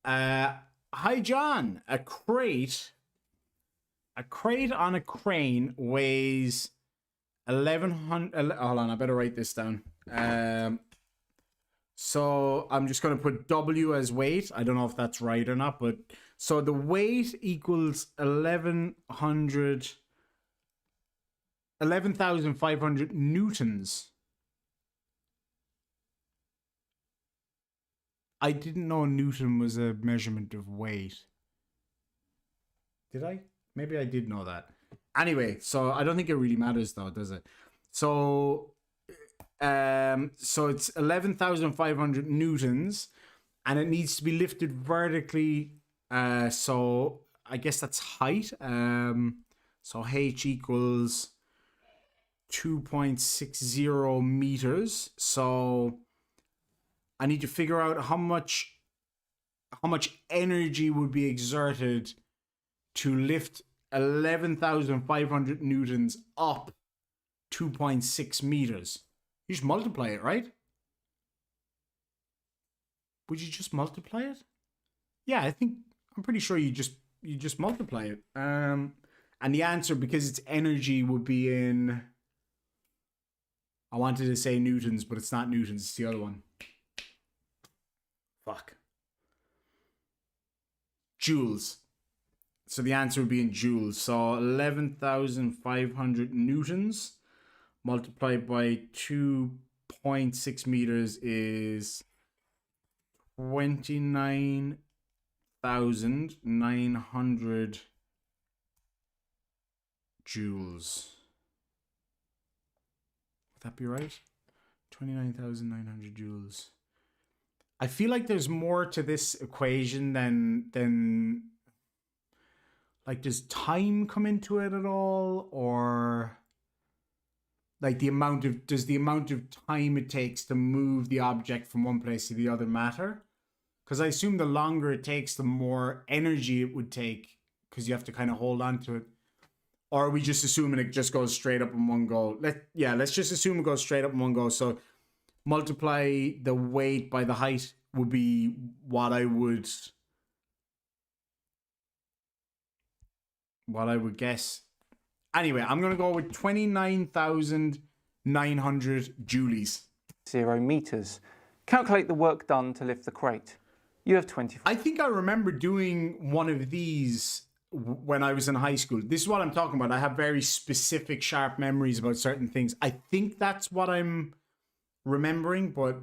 hi John, a crate on a crane weighs 1,100, hold on, I better write this down. So I'm just going to put W as weight. I don't know if that's right or not, but so the weight equals 11,500 newtons. I didn't know Newton was a measurement of weight. Did I? Maybe I did know that. Anyway, so I don't think it really matters though, does it? So it's 11,500 newtons, and it needs to be lifted vertically. So I guess that's height. So H equals 2.60 meters. So I need to figure out how much energy would be exerted to lift 11,500 newtons up 2.6 meters. You just multiply it, right? Would you just multiply it? Yeah, I'm pretty sure you just multiply it. And the answer, because it's energy, would be in, I wanted to say newtons, but it's not newtons, it's the other one. Fuck. Joules. So the answer would be in joules. So 11,500 newtons multiplied by 2.6 meters is 29,900 joules. Would that be right? 29,900 joules. I feel like there's more to this equation than like, does time come into it at all, or like does the amount of time it takes to move the object from one place to the other matter? Because I assume the longer it takes, the more energy it would take, because you have to kind of hold on to it. Or are we just assuming it just goes straight up in one go? Let's just assume it goes straight up in one go. So multiply the weight by the height would be what I would guess. Anyway, I'm going to go with 29,900 joules. 0 meters. Calculate the work done to lift the crate. You have 24. I think I remember doing one of these when I was in high school. This is what I'm talking about. I have very specific, sharp memories about certain things. I think that's what I'm remembering, but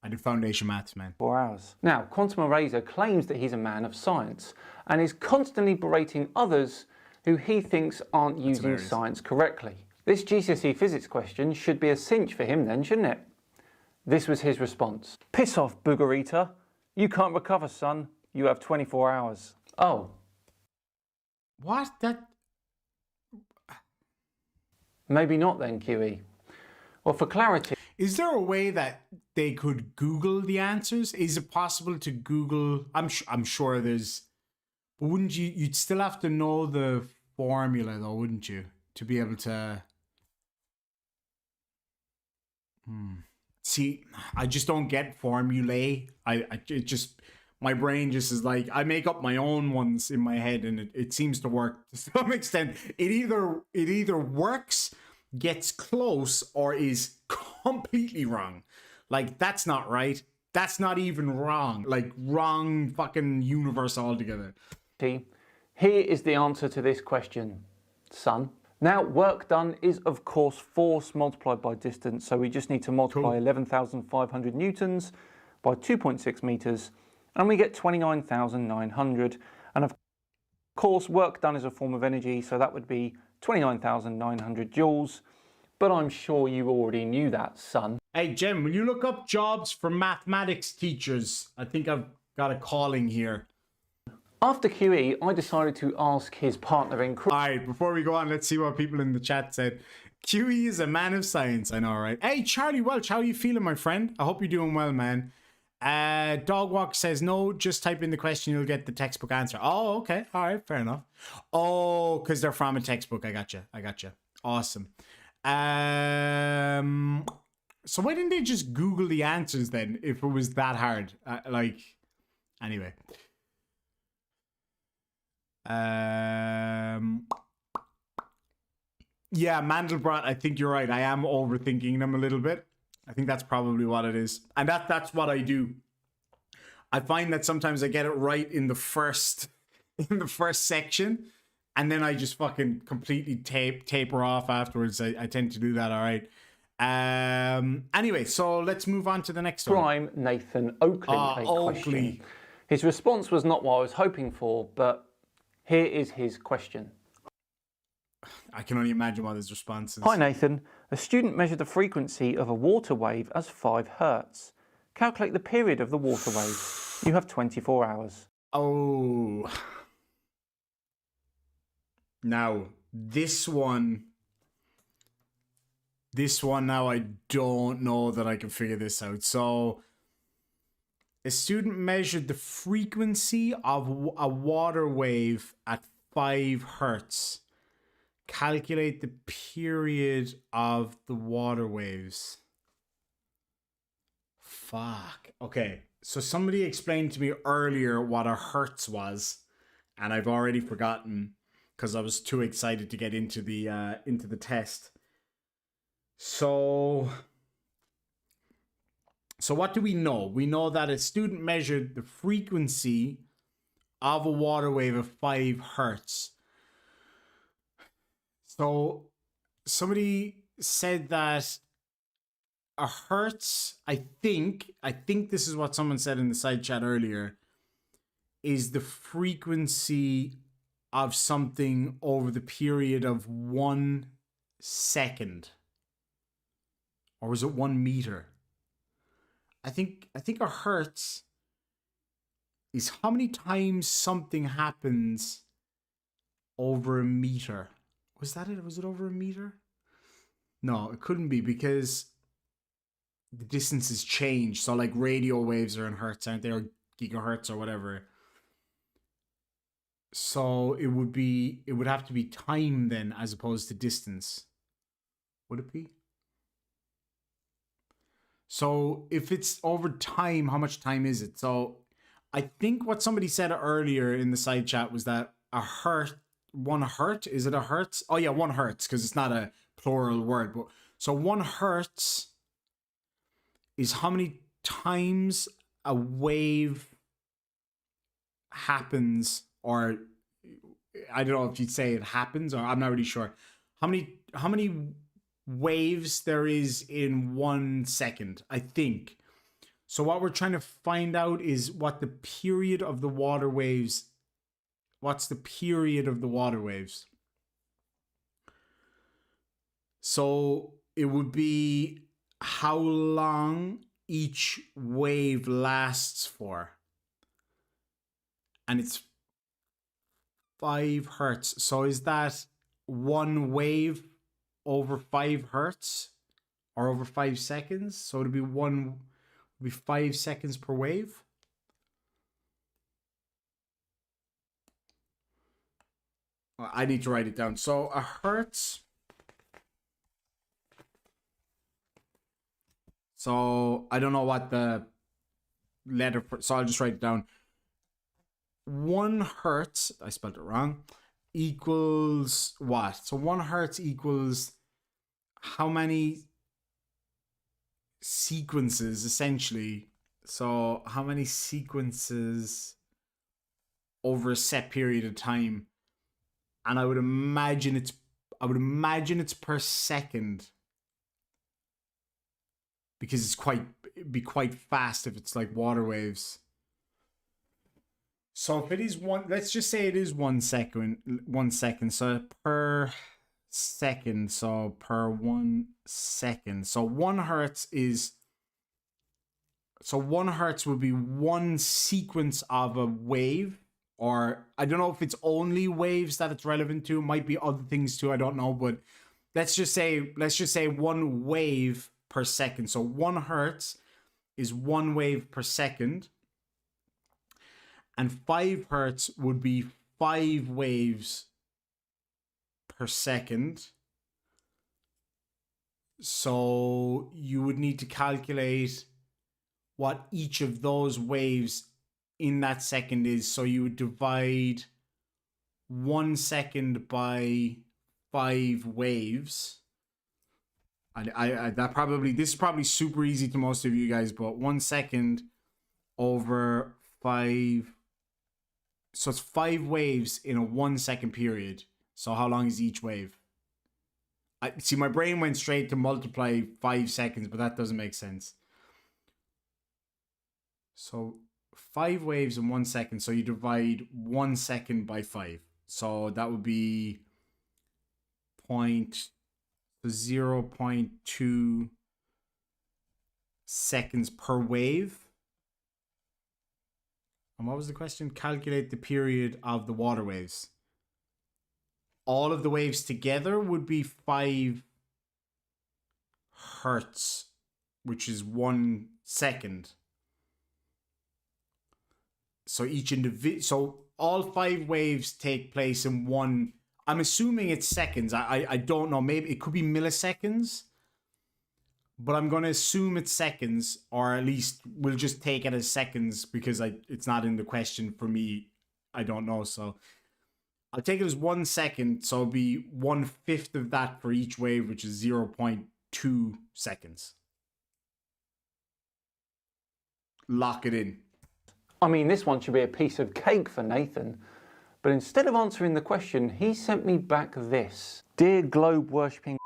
I did foundation maths, man. 4 hours. Now, Quantum Eraser claims that he's a man of science and is constantly berating others who he thinks aren't using science correctly. This GCSE physics question should be a cinch for him then, shouldn't it? This was his response. Piss off, booger eater. You can't recover, son. You have 24 hours. Oh. What? That... Maybe not then, QE. Well, for clarity... Is there a way that they could Google the answers? Is it possible to Google... I'm sure there's... But wouldn't you... You'd still have to know the formula, though, wouldn't you? To be able to... See, I just don't get formulae. It just... My brain just is like, I make up my own ones in my head, and it seems to work to some extent. It either works, gets close, or is completely wrong. Like, that's not right. That's not even wrong. Like, wrong fucking universe altogether. Here is the answer to this question, son. Now, work done is, of course, force multiplied by distance. So we just need to multiply 11,500 newtons by 2.6 meters, and we get 29,900. And of course, work done is a form of energy, so that would be 29,900 joules. But I'm sure you already knew that, son. Hey, Jem, will you look up jobs for mathematics teachers? I think I've got a calling here. After QE, I decided to ask his partner in crime. All right, before we go on, let's see what people in the chat said. QE is a man of science, I know, right? Hey, Charlie Welch, how are you feeling, my friend? I hope you're doing well, man. Dogwalk says, no, just type in the question, you'll get the textbook answer. Oh, okay. All right, fair enough. Oh, because they're from a textbook. I gotcha. Awesome. So why didn't they just Google the answers then if it was that hard? Anyway. Yeah, Mandelbrot, I think you're right. I am overthinking them a little bit. I think that's probably what it is. And that's what I do. I find that sometimes I get it right in the first section, and then I just fucking completely taper off afterwards. I tend to do that, all right. Anyway, so let's move on to the next one. Prime Nathan Oakley. Oakley. His response was not what I was hoping for, but here is his question. I can only imagine what his response is. Hi Nathan, a student measured the frequency of a water wave as 5 hertz. Calculate the period of the water wave. You have 24 hours. Oh. Now, this one now I don't know that I can figure this out. So, a student measured the frequency of a water wave at 5 hertz. Calculate the period of the water waves. Fuck. Okay. So somebody explained to me earlier what a hertz was, and I've already forgotten because I was too excited to get into the test. So what do we know? We know that a student measured the frequency of a water wave of 5 hertz. So somebody said that a hertz, I think this is what someone said in the side chat earlier, is the frequency of something over the period of 1 second. Or was it 1 meter? I think a hertz is how many times something happens over a meter. Was that it? Was it over a meter? No, it couldn't be because the distances change. So like radio waves are in hertz, aren't they? Or gigahertz or whatever. So it would have to be time then as opposed to distance. Would it be? So if it's over time, how much time is it? So I think what somebody said earlier in the side chat was that a hertz, 1 hertz, is it a hertz? Oh yeah, 1 hertz, because it's not a plural word. But so 1 hertz is how many times a wave happens, or I don't know if you'd say it happens, or I'm not really sure. How many waves there is in 1 second, I think. So what we're trying to find out is what the period of the water waves. What's the period of the water waves? So it would be how long each wave lasts for. And it's 5 hertz. So is that 1 wave over 5 hertz or over 5 seconds? So it'd be 5 seconds per wave. I need to write it down. So a hertz. So I don't know what the letter for, so I'll just write it down. 1 hertz, I spelled it wrong, equals what? So 1 hertz equals how many sequences, essentially. So how many sequences over a set period of time? And I would imagine it's per second, because it'd be quite fast if it's like water waves. So if it is let's just say it is 1 second. So per second, so per 1 second. So 1 hertz would be 1 sequence of a wave. Or I don't know if it's only waves that it's relevant to. It might be other things too. I don't know, but let's just say 1 wave per second. So 1 hertz is 1 wave per second, and 5 hertz would be 5 waves per second. So you would need to calculate what each of those waves in that second is. So you would divide 1 second by 5 waves. This is probably super easy to most of you guys, but 1 second over 5. So it's 5 waves in a 1 second period. So how long is each wave? See, my brain went straight to multiply 5 seconds, but that doesn't make sense. So 5 waves in 1 second. So you divide 1 second by 5. So that would be 0.2 seconds per wave. And what was the question? Calculate the period of the water waves. All of the waves together would be 5 hertz, which is 1 second. So so all 5 waves take place in one. I'm assuming it's seconds. I don't know. Maybe it could be milliseconds, but I'm gonna assume it's seconds, or at least we'll just take it as seconds because it's not in the question for me. I don't know, so I'll take it as 1 second. So it'll be 1/5 of that for each wave, which is 0.2 seconds. Lock it in. I mean, this one should be a piece of cake for Nathan. But instead of answering the question, he sent me back this. Dear globe worshipping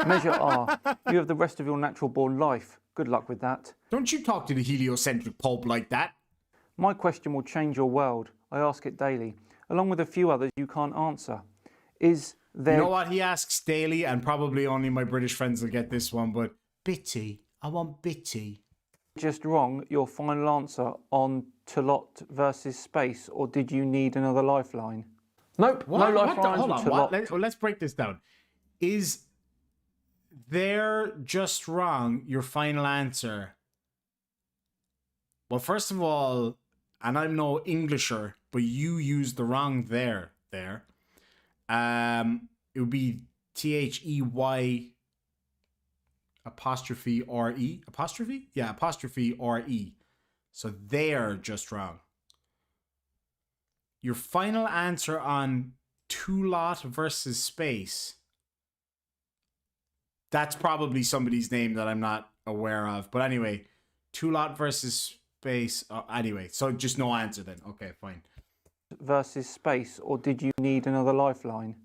Measure R, you have the rest of your natural born life. Good luck with that. Don't you talk to the heliocentric Pope like that. My question will change your world. I ask it daily, along with a few others you can't answer. Is there... You know what he asks daily, and probably only my British friends will get this one, but Bitty, I want Bitty. Just wrong your final answer on Tulot versus space, or did you need another lifeline? Nope, What? no lifelines. Hold on, Tulot. let's break this down. Is there just wrong your final answer? Well, first of all, and I'm no Englisher, but you used the wrong there. It would be THEY apostrophe RE. Apostrophe? Yeah, apostrophe RE. So they're just wrong. Your final answer on Tulot versus space. That's probably somebody's name that I'm not aware of. But anyway, Tulot versus space. Anyway, so just no answer then. Okay, fine. Versus space, or did you need another lifeline?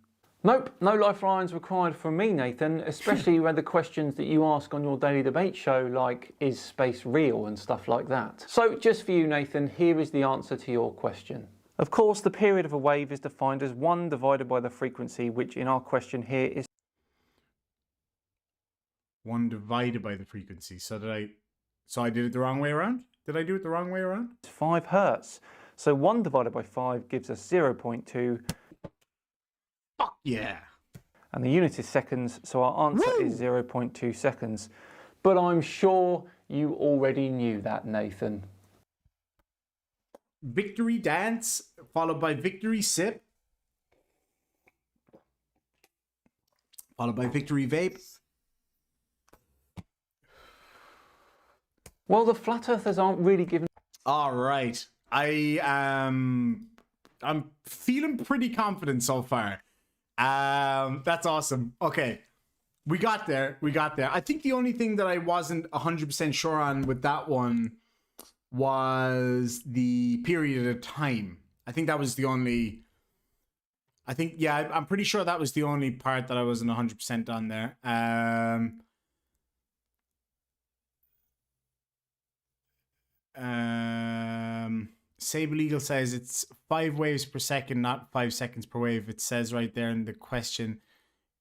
Nope, no lifelines required from me, Nathan, especially with the questions that you ask on your daily debate show, like, is space real and stuff like that. So just for you, Nathan, here is the answer to your question. Of course, the period of a wave is defined as 1 divided by the frequency, which in our question here is 1 divided by the frequency. So I did it the wrong way around? Did I do it the wrong way around? 5 hertz. So 1 divided by 5 gives us 0.2. Fuck yeah. And the unit is seconds, so our answer is 0.2 seconds. But I'm sure you already knew that, Nathan. Victory dance, followed by victory sip, followed by victory vape. Well, the flat earthers aren't really given... All right. I'm feeling pretty confident so far. That's awesome. Okay. We got there. I think the only thing that I wasn't 100% sure on with that one was the period of time. I think that was the only... I'm pretty sure that was the only part that I wasn't 100% on there. Sable Eagle says it's 5 waves per second, not 5 seconds per wave. It says right there in the question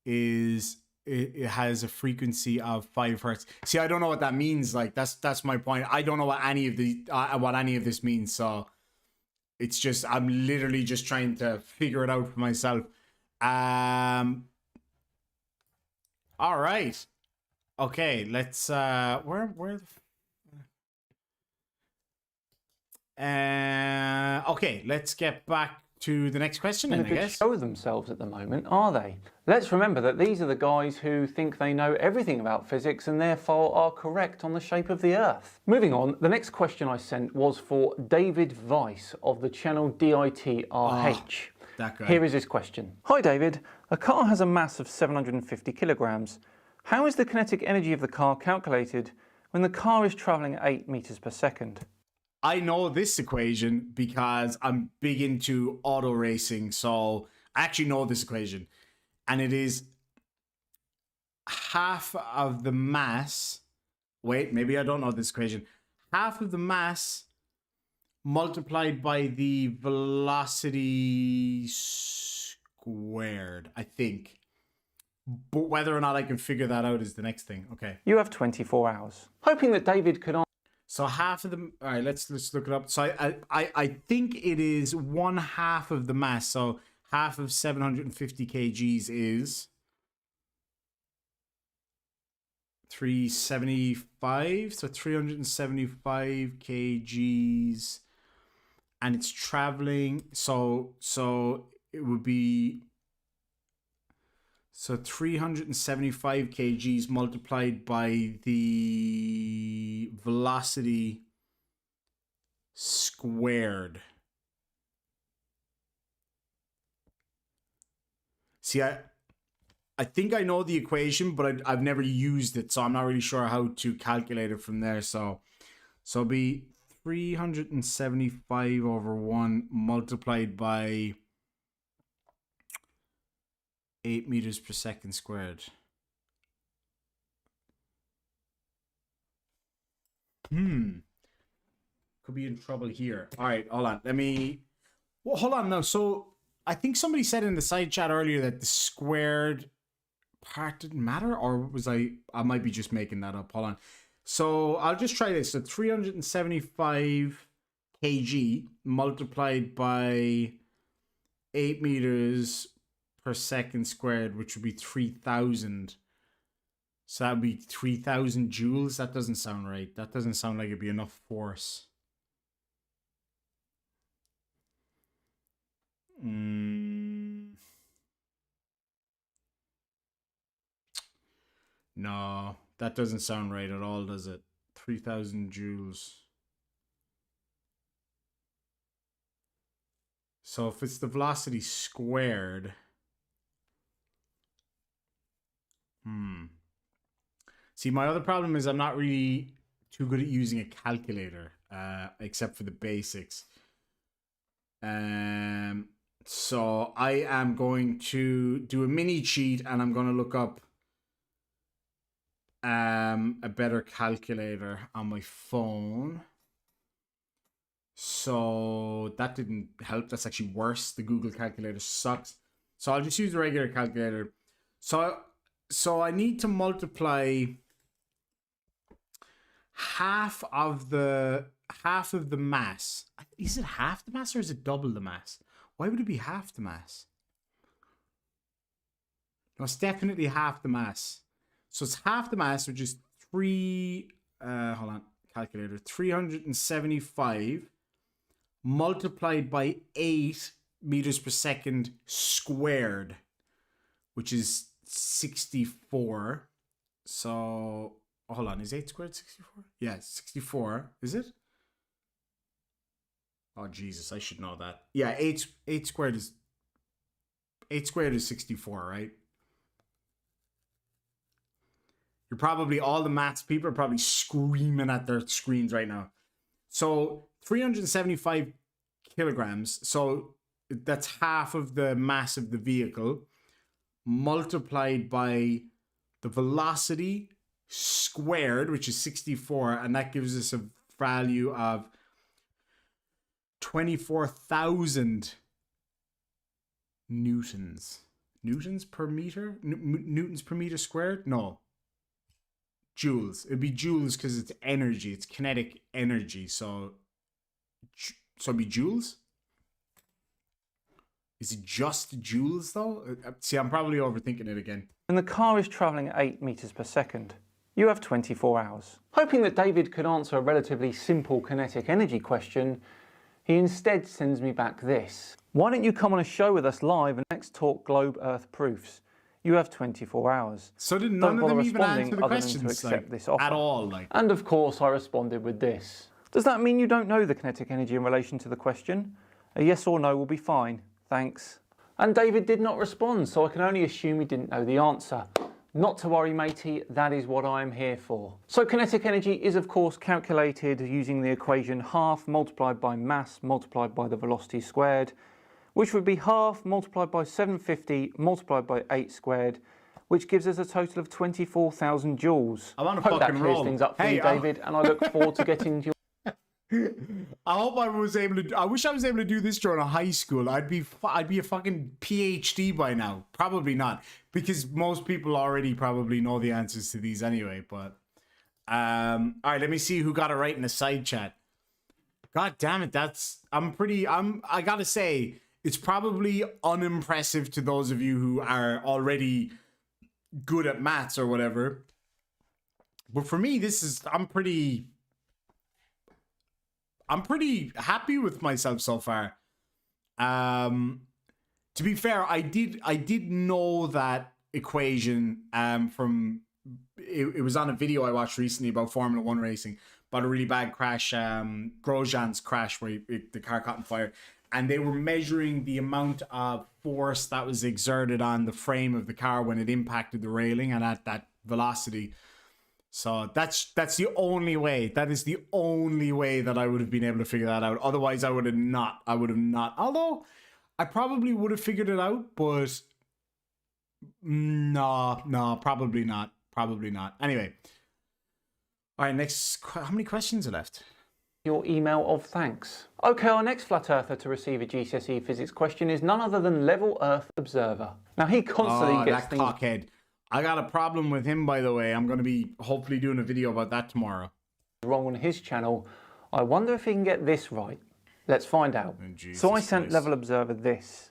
is it has a frequency of 5 hertz. See, I don't know what that means. Like that's my point. I don't know what any of this means. So it's just I'm literally just trying to figure it out for myself. All right. Okay, let's where the okay, let's get back to the next question then, I guess. Show themselves at the moment, are they? Let's remember that these are the guys who think they know everything about physics and therefore are correct on the shape of the Earth. Moving on, the next question I sent was for David Weiss of the channel DITRH. That guy. Here is his question. Hi David, a car has a mass of 750 kilograms. How is the kinetic energy of the car calculated when the car is travelling at 8 meters per second? I know this equation because I'm big into auto racing, so I actually know this equation. And it is half of the mass. Wait, maybe I don't know this equation. Half of the mass multiplied by the velocity squared, I think. But whether or not I can figure that out is the next thing. Okay. You have 24 hours. Hoping that David could answer. So half of the... All right, let's look it up. So I think it is 1/2 of the mass. So half of 750 kgs is 375. So 375 kgs. And it's traveling. So it would be... So 375 kgs multiplied by the velocity squared. See, I think I know the equation, but I've never used it, so I'm not really sure how to calculate it from there. So it'll be 375 over 1 multiplied by 8 meters per second squared. Could be in trouble here. All right, hold on. Well, hold on now. So I think somebody said in the side chat earlier that the squared part didn't matter, or was I might be just making that up. Hold on. So I'll just try this. So 375 kg multiplied by 8 meters per second squared, which would be 3,000. So that would be 3,000 joules. That doesn't sound right. That doesn't sound like it'd be enough force. No, that doesn't sound right at all, does it? 3,000 joules. So if it's the velocity squared... See, my other problem is I'm not really too good at using a calculator, except for the basics. So I am going to do a mini cheat, and I'm going to look up a better calculator on my phone. So that didn't help. That's actually worse. The Google calculator sucks. So I'll just use the regular calculator. So I need to multiply half of the mass. Is it half the mass or is it double the mass? Why would it be half the mass? No, it's definitely half the mass. So it's half the mass, which is hold on, calculator. 375 multiplied by 8 meters per second squared, which is 64. So hold on, is 8 squared 64? Yeah, 64. Is it? Oh Jesus, I should know that. Yeah, 8 squared is 64, right? You're probably, all the maths people are probably screaming at their screens right now. So 375 kilograms. So that's half of the mass of the vehicle, multiplied by the velocity squared, which is 64, and that gives us a value of 24,000 newtons. Newtons per meter? Newtons per meter squared? No. Joules. It'd be joules because it's energy. It's kinetic energy. So it'd be joules? Is it just joules though? See, I'm probably overthinking it again. And the car is travelling at 8 meters per second. You have 24 hours. Hoping that David could answer a relatively simple kinetic energy question, he instead sends me back this. Why don't you come on a show with us live and next talk Globe Earth proofs? You have 24 hours. So did none of them even answer the questions this offer. At all? And of course I responded with this. Does that mean you don't know the kinetic energy in relation to the question? A yes or no will be fine. Thanks. And David did not respond, so I can only assume he didn't know the answer. Not to worry, matey, that is what I'm here for. So kinetic energy is of course calculated using the equation half multiplied by mass multiplied by the velocity squared, which would be half multiplied by 750 multiplied by 8 squared, which gives us a total of 24,000 joules. I want to Hope fucking that clears roll. things up for you, David, and I look forward to getting to your... I hope I was able to. I wish I was able to do this during a high school. I'd be a fucking PhD by now. Probably not, because most people already probably know the answers to these anyway. But all right, let me see who got it right in the side chat. God damn it, I gotta say, it's probably unimpressive to those of you who are already good at maths or whatever. But for me, I'm pretty happy with myself so far. To be fair, I did know that equation from it was on a video I watched recently about Formula One racing, about a really bad crash, Grosjean's crash where the car caught on fire, and they were measuring the amount of force that was exerted on the frame of the car when it impacted the railing and at that velocity. So that's the only way. That is the only way that I would have been able to figure that out. Otherwise, I would have not. Although I probably would have figured it out, but no, probably not. Probably not. Anyway. All right, next. How many questions are left? Your email of thanks. Okay, our next flat earther to receive a GCSE physics question is none other than Level Earth Observer. Now, he constantly gets that cockhead. I got a problem with him, by the way. I'm going to be hopefully doing a video about that tomorrow. Wrong on his channel. I wonder if he can get this right. Let's find out. So I sent Level Observer this.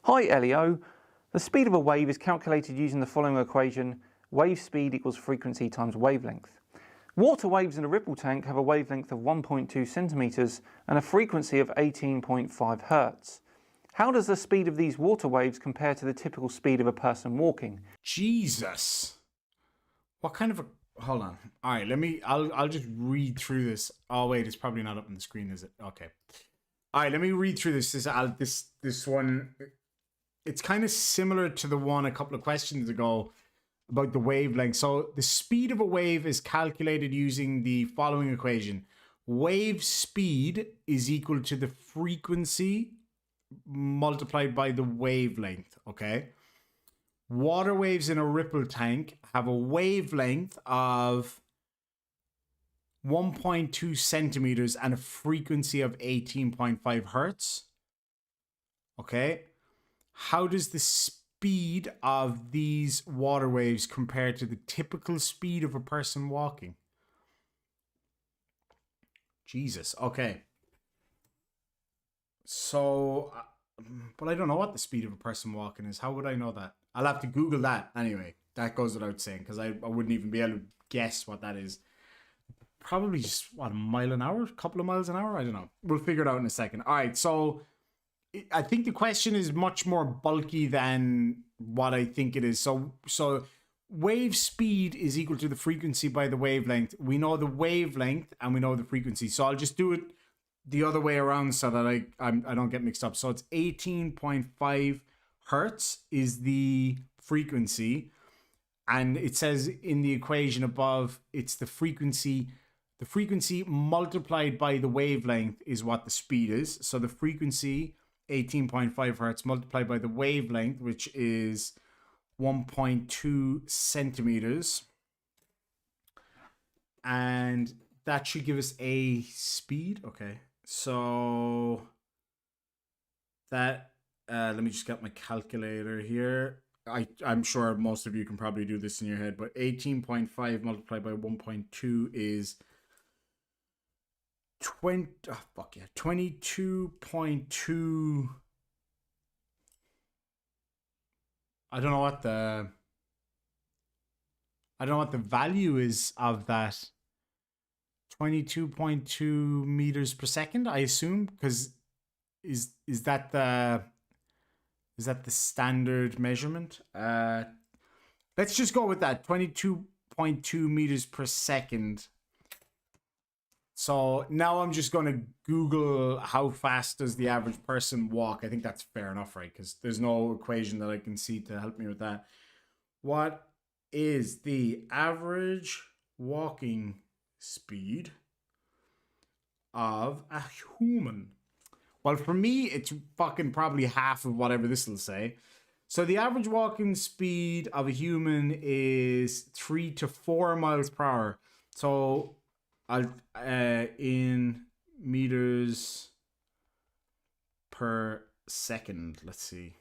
Hi, Elio. The speed of a wave is calculated using the following equation. Wave speed equals frequency times wavelength. Water waves in a ripple tank have a wavelength of 1.2 centimeters and a frequency of 18.5 hertz. How does the speed of these water waves compare to the typical speed of a person walking? Jesus. What kind of a... Hold on. All right, I'll just read through this. Oh, wait, it's probably not up on the screen, is it? Okay. All right, let me read through this. This one, it's kind of similar to the one a couple of questions ago about the wavelength. So the speed of a wave is calculated using the following equation. Wave speed is equal to the frequency multiplied by the wavelength, okay? Water waves in a ripple tank have a wavelength of 1.2 centimeters and a frequency of 18.5 hertz. Okay. How does the speed of these water waves compare to the typical speed of a person walking? Jesus. Okay. So, but I don't know what the speed of a person walking is. How would I know that? I'll have to Google that. Anyway, that goes without saying, because I wouldn't even be able to guess what that is. Probably just, what, a mile an hour? A couple of miles an hour? I don't know. We'll figure it out in a second. All right, so I think the question is much more bulky than what I think it is. So wave speed is equal to the frequency by the wavelength. We know the wavelength and we know the frequency. So I'll just do it the other way around so that I don't get mixed up. So it's 18.5 hertz is the frequency. And it says in the equation above, it's the frequency. The frequency multiplied by the wavelength is what the speed is. So the frequency, 18.5 hertz, multiplied by the wavelength, which is 1.2 centimeters. And that should give us a speed. Okay. So that, let me just get my calculator here. I'm sure most of you can probably do this in your head, but 18.5 multiplied by 1.2 is 22.2. I don't know what the value is of that. 22.2 meters per second, I assume, because is that the standard measurement? Let's just go with that. 22.2 meters per second. So now I'm just going to Google how fast does the average person walk. I think that's fair enough, right? Because there's no equation that I can see to help me with that. What is the average walking speed of a human? Well, for me, it's fucking probably half of whatever this will say. So the average walking speed of a human is 3 to 4 miles per hour. So I'll in meters per second. Let's see.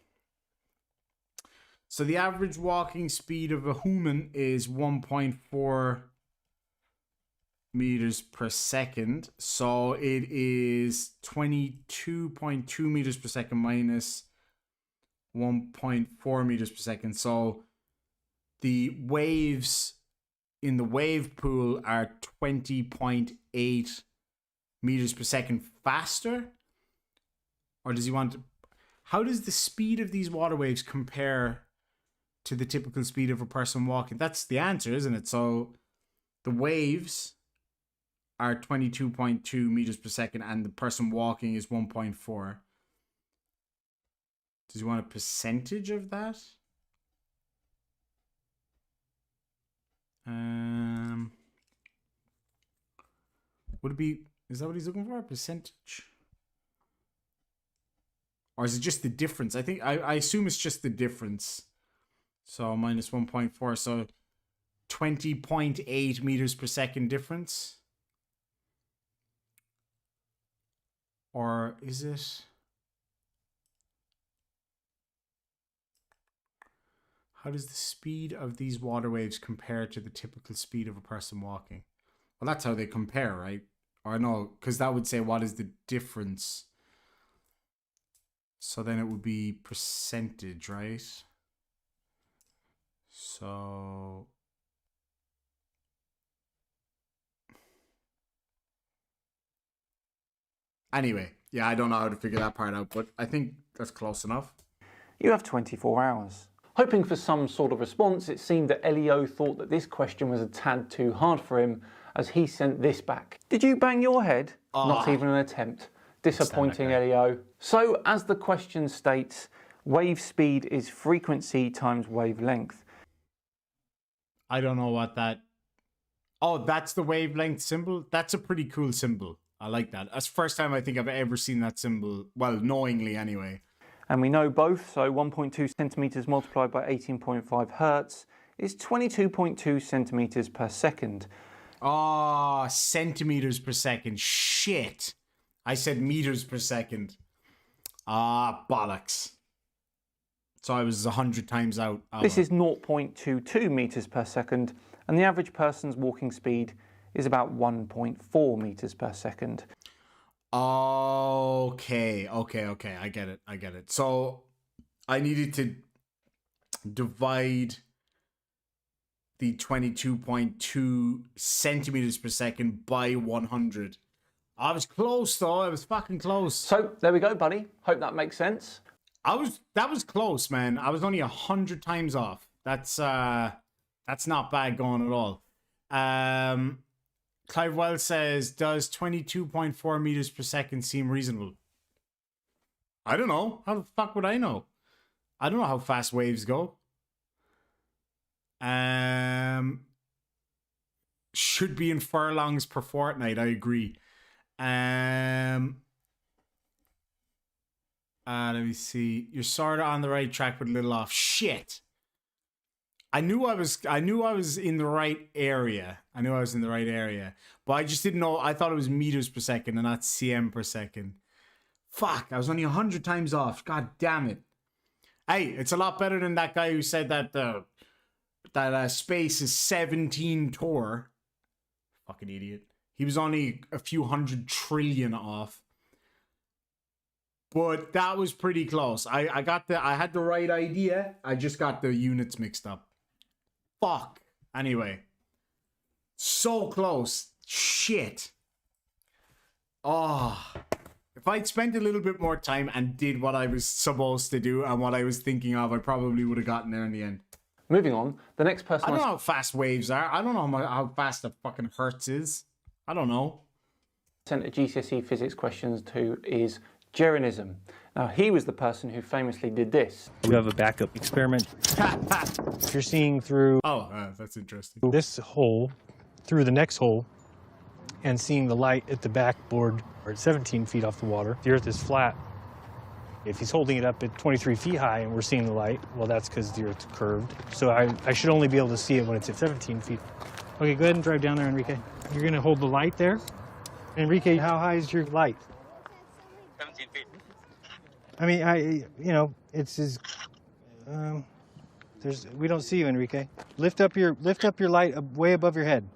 So the average walking speed of a human is 1.4 meters per second. So it is 22.2 meters per second minus 1.4 meters per second. So the waves in the wave pool are 20.8 meters per second faster. Or does he want to... How does the speed of these water waves compare to the typical speed of a person walking? That's the answer, isn't it? So the waves are 22.2 meters per second and the person walking is 1.4. Does he want a percentage of that? Would it be... Is that what he's looking for? A percentage? Or is it just the difference? I think... I assume it's just the difference. So minus 1.4. So 20.8 meters per second difference. Or is it... How does the speed of these water waves compare to the typical speed of a person walking? Well, that's how they compare, right? Or no, because that would say what is the difference. So then it would be percentage, right? So... Anyway, yeah, I don't know how to figure that part out, but I think that's close enough. You have 24 hours. Hoping for some sort of response, it seemed that Elio thought that this question was a tad too hard for him, as he sent this back. Did you bang your head? Not even an attempt. Disappointing, Elio. So, as the question states, wave speed is frequency times wavelength. I don't know what that... Oh, that's the wavelength symbol? That's a pretty cool symbol. I like that. That's the first time I think I've ever seen that symbol. Well, knowingly anyway. And we know both, so 1.2 centimeters multiplied by 18.5 hertz is 22.2 centimeters per second. Oh, centimeters per second. Shit. I said meters per second. Ah, bollocks. So I was 100 times out. This is 0.22 meters per second, and the average person's walking speed is about 1.4 meters per second. Okay. I get it. So I needed to divide the 22.2 centimeters per second by 100. I was close though. I was fucking close. So there we go, buddy. Hope that makes sense. That was close, man. I was only 100 times off. That's not bad going at all. Clive Wells says, does 22.4 meters per second seem reasonable? I don't know. How the fuck would I know? I don't know how fast waves go. Should be in furlongs per fortnight. I agree. Let me see. You're sort of on the right track, but a little off. Shit. I knew I was in the right area. But I just didn't know. I thought it was meters per second and not cm per second. Fuck, I was only 100 times off. God damn it. Hey, it's a lot better than that guy who said that space is 17 Tor. Fucking idiot. He was only a few 100 trillion off. But that was pretty close. I had the right idea. I just got the units mixed up. Fuck. Anyway. So close. Shit. Oh. If I'd spent a little bit more time and did what I was supposed to do and what I was thinking of, I probably would have gotten there in the end. Moving on, the next person... I don't know how fast waves are. I don't know how fast the fucking hertz is. I don't know. Sent a GCSE physics questions to is Jeranism. Now, he was the person who famously did this. You have a backup experiment. If you're seeing through that's interesting. this hole, through the next hole, and seeing the light at the backboard, or 17 feet off the water, the Earth is flat. If he's holding it up at 23 feet high and we're seeing the light, well, that's because the Earth's curved. So I should only be able to see it when it's at 17 feet. Okay, go ahead and drive down there, Enrique. You're going to hold the light there, Enrique, how high is your light? 17 feet. I mean, it's as, we don't see you, Enrique. Lift up your light way above your head.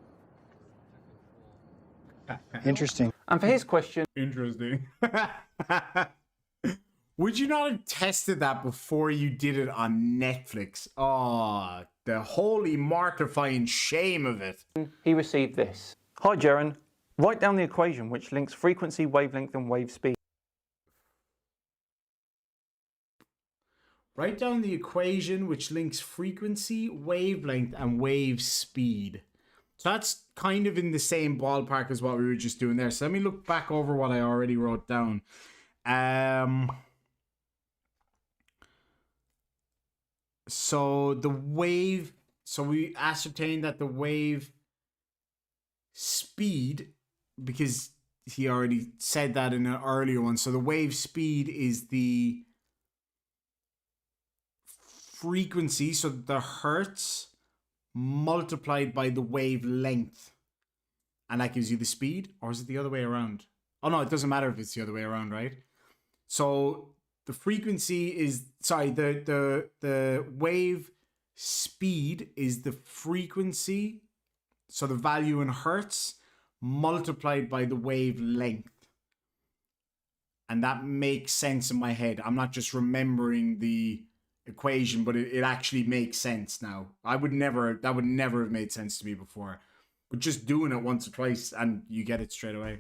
Interesting. And for his question, Interesting. Would you not have tested that before you did it on Netflix? Oh, the holy mortifying shame of it. he received this. Hi, Jaren. Write down the equation which links frequency, wavelength, and wave speed. Write down the equation which links frequency, wavelength, and wave speed. So that's kind of in the same ballpark as what we were just doing there. So let me look back over what I already wrote down. So the wave, so we ascertained that the wave speed, because he already said that in an earlier one. So the wave speed is the frequency, so the hertz multiplied by the wavelength, and that gives you the speed. Or is it the other way around? Oh no, it doesn't matter if it's the other way around, right? So the frequency is, sorry, the wave speed is the frequency, so the value in hertz multiplied by the wavelength. And that makes sense in my head. I'm not just remembering the equation, but it actually makes sense now. That would never have made sense to me before. But just doing it once or twice and you get it straight away.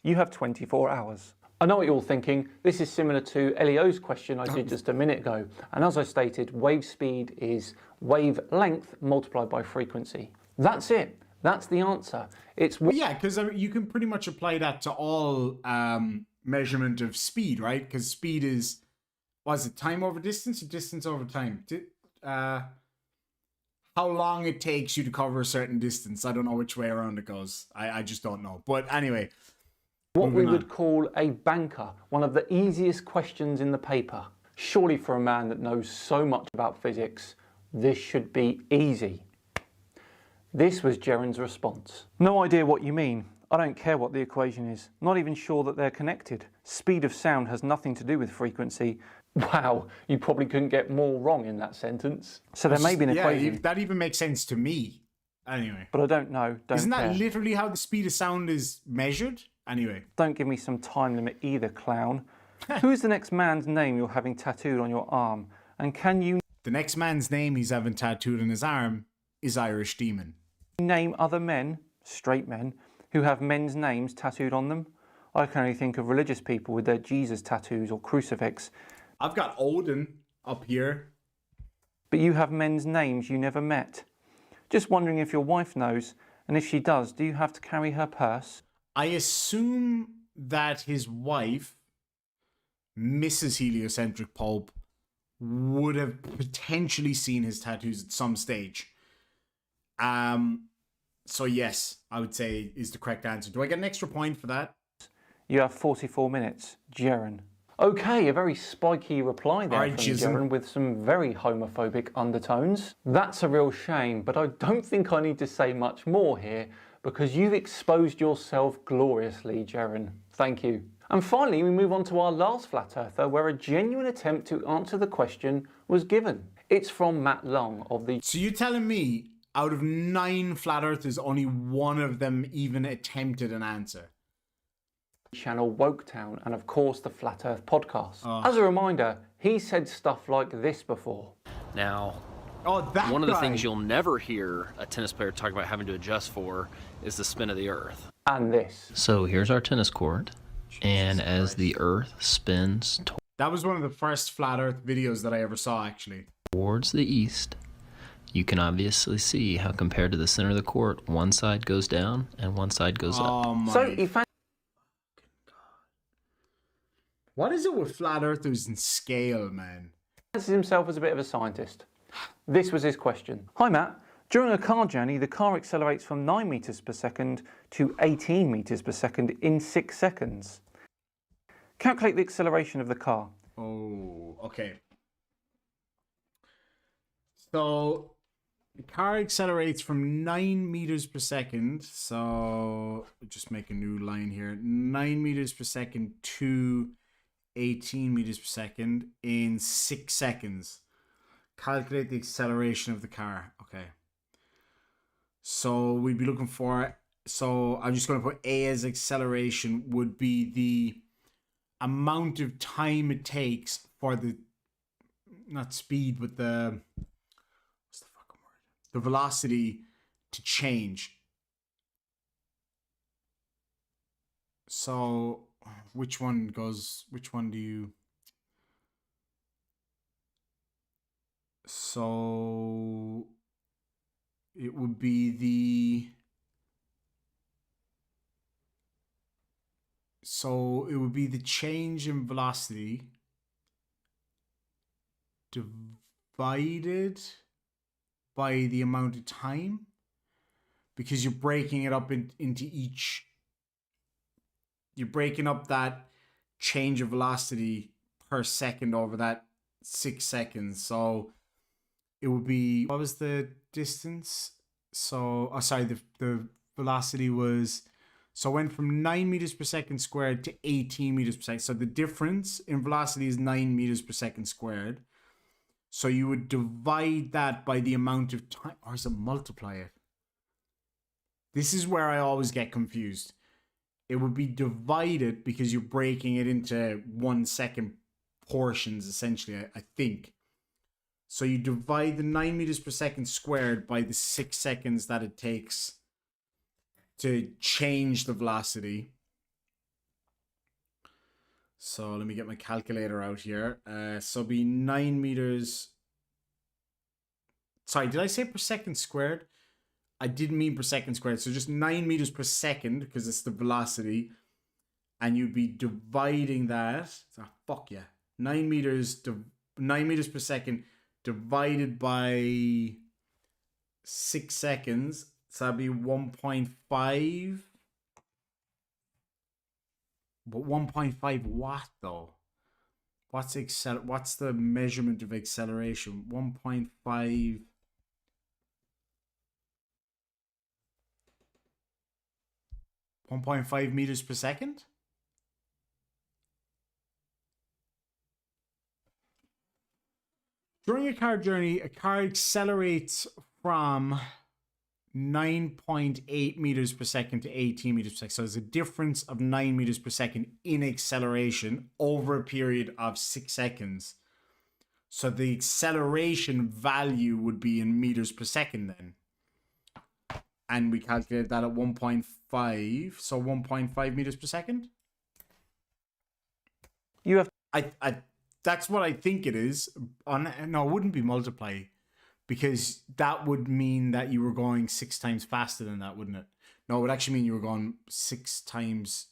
You have 24 hours. I know what you're all thinking. This is similar to Leo's question I did just a minute ago. And as I stated, wave speed is wavelength multiplied by frequency. That's it. That's the answer. It's yeah, because you can pretty much apply that to all measurement of speed, right? Because speed is, was it time over distance or distance over time? How long it takes you to cover a certain distance. I don't know which way around it goes. I just don't know. But anyway. What we would call a banker. One of the easiest questions in the paper. Surely for a man that knows so much about physics, this should be easy. This was Jaren's response. No idea what you mean. I don't care what the equation is. Not even sure that they're connected. Speed of sound has nothing to do with frequency. Wow, you probably couldn't get more wrong in that sentence. So there may be an equation. Yeah, that even makes sense to me. Anyway. But I don't know, Isn't that literally how the speed of sound is measured? Anyway. Don't give me some time limit either, clown. Who is the next man's name you're having tattooed on your arm? And can you... The next man's name he's having tattooed on his arm is Irish Demon. Name other men, straight men, who have men's names tattooed on them? I can only think of religious people with their Jesus tattoos or crucifix. I've got Odin up here. But you have men's names you never met. Just wondering if your wife knows, and if she does, do you have to carry her purse? I assume that his wife, Mrs. Heliocentric Pulp, would have potentially seen his tattoos at some stage. So yes, I would say is the correct answer. Do I get an extra point for that? You have 44 minutes, Jaren. Okay, a very spiky reply there from Jaren with some very homophobic undertones. That's a real shame, but I don't think I need to say much more here because you've exposed yourself gloriously, Jaren. Thank you. And finally, we move on to our last flat earther where a genuine attempt to answer the question was given. It's from Matt Long of the... So you're telling me out of 9 flat earthers, only one of them even attempted an answer? Channel Woketown and of course the Flat Earth podcast. As a reminder, he said stuff like this before. Now, one of the things you'll never hear a tennis player talk about having to adjust for is the spin of the earth. And this. So here's our tennis court, and as the earth spins that was one of the first flat earth videos that I ever saw, actually. Towards the east, you can obviously see how compared to the center of the court, one side goes down and one side goes up. So he found... What is it with flat earthers and scale, man? He fancies himself as a bit of a scientist. This was his question. Hi Matt, during a car journey the car accelerates from 9 meters per second to 18 meters per second in 6 seconds. Calculate the acceleration of the car. Oh, okay. So The car accelerates from 9 meters per second. So just make a new line here. 9 meters per second to 18 meters per second in 6 seconds. Calculate the acceleration of the car. Okay. So we'd be looking for, so I'm just going to put A as acceleration would be the amount of time it takes for the, not speed, but the, what's the fucking word? The velocity to change. So which one do you, so it would be the, so it would be the change in velocity divided by the amount of time, because you're breaking it up into each, you're breaking up that change of velocity per second over that 6 seconds. So it would be, what was the distance? So, oh, sorry, the velocity was, so it went from 9 meters per second squared to 18 meters per second. So the difference in velocity is 9 meters per second squared. So you would divide that by the amount of time, or is it multiply it? This is where I always get confused. It would be divided because you're breaking it into 1 second portions, essentially, I think. So you divide the 9 meters per second squared by the 6 seconds that it takes to change the velocity. So let me get my calculator out here. So it'll be 9 meters. Sorry, did I say per second squared? I didn't mean per second squared. So just 9 meters per second, because it's the velocity. And you'd be dividing that. Oh, fuck yeah. 9 meters per second divided by 6 seconds. So that'd be 1.5. But 1.5 what though? What's the measurement of acceleration? 1.5. 1.5 meters per second? During a car journey, a car accelerates from 9.8 meters per second to 18 meters per second. So there's a difference of 9 meters per second in acceleration over a period of 6 seconds. So the acceleration value would be in meters per second then. And we calculated that at 1.5. So 1.5 meters per second. You have, that's what I think it is. No, it wouldn't be multiply, because that would mean that you were going 6 times faster than that, wouldn't it? No, it would actually mean you were going 6 times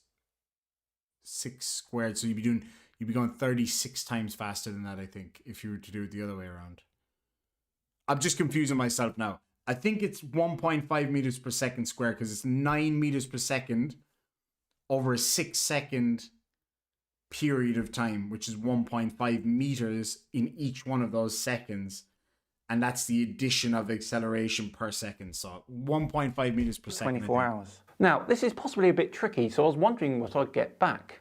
6 squared. So you'd be going 36 times faster than that, I think, if you were to do it the other way around. I'm just confusing myself now. I think it's 1.5 meters per second squared, because it's 9 meters per second over a 6 second period of time, which is 1.5 meters in each one of those seconds. And that's the addition of acceleration per second. So 1.5 meters per second. 24 hours. Now, this is possibly a bit tricky, so I was wondering what I'd get back.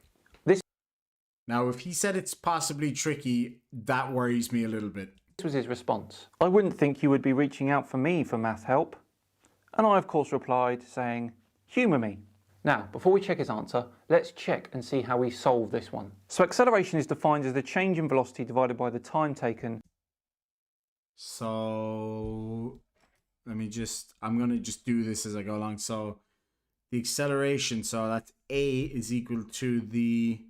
Now, if he said it's possibly tricky, that worries me a little bit. This was his response. I wouldn't think you would be reaching out for me for math help. And I, of course, replied saying, humour me. Now, before we check his answer, let's check and see how we solve this one. So acceleration is defined as the change in velocity divided by the time taken. So I'm going to just do this as I go along. So the acceleration, so that's A is equal to the,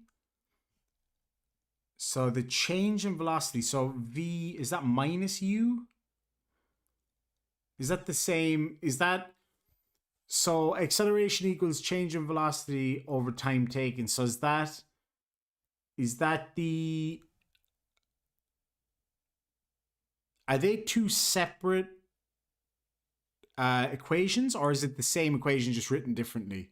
so the change in velocity. So V, is that minus U? Is that the same? Is that, so acceleration equals change in velocity over time taken. So is that the, are they two separate equations, or is it the same equation just written differently?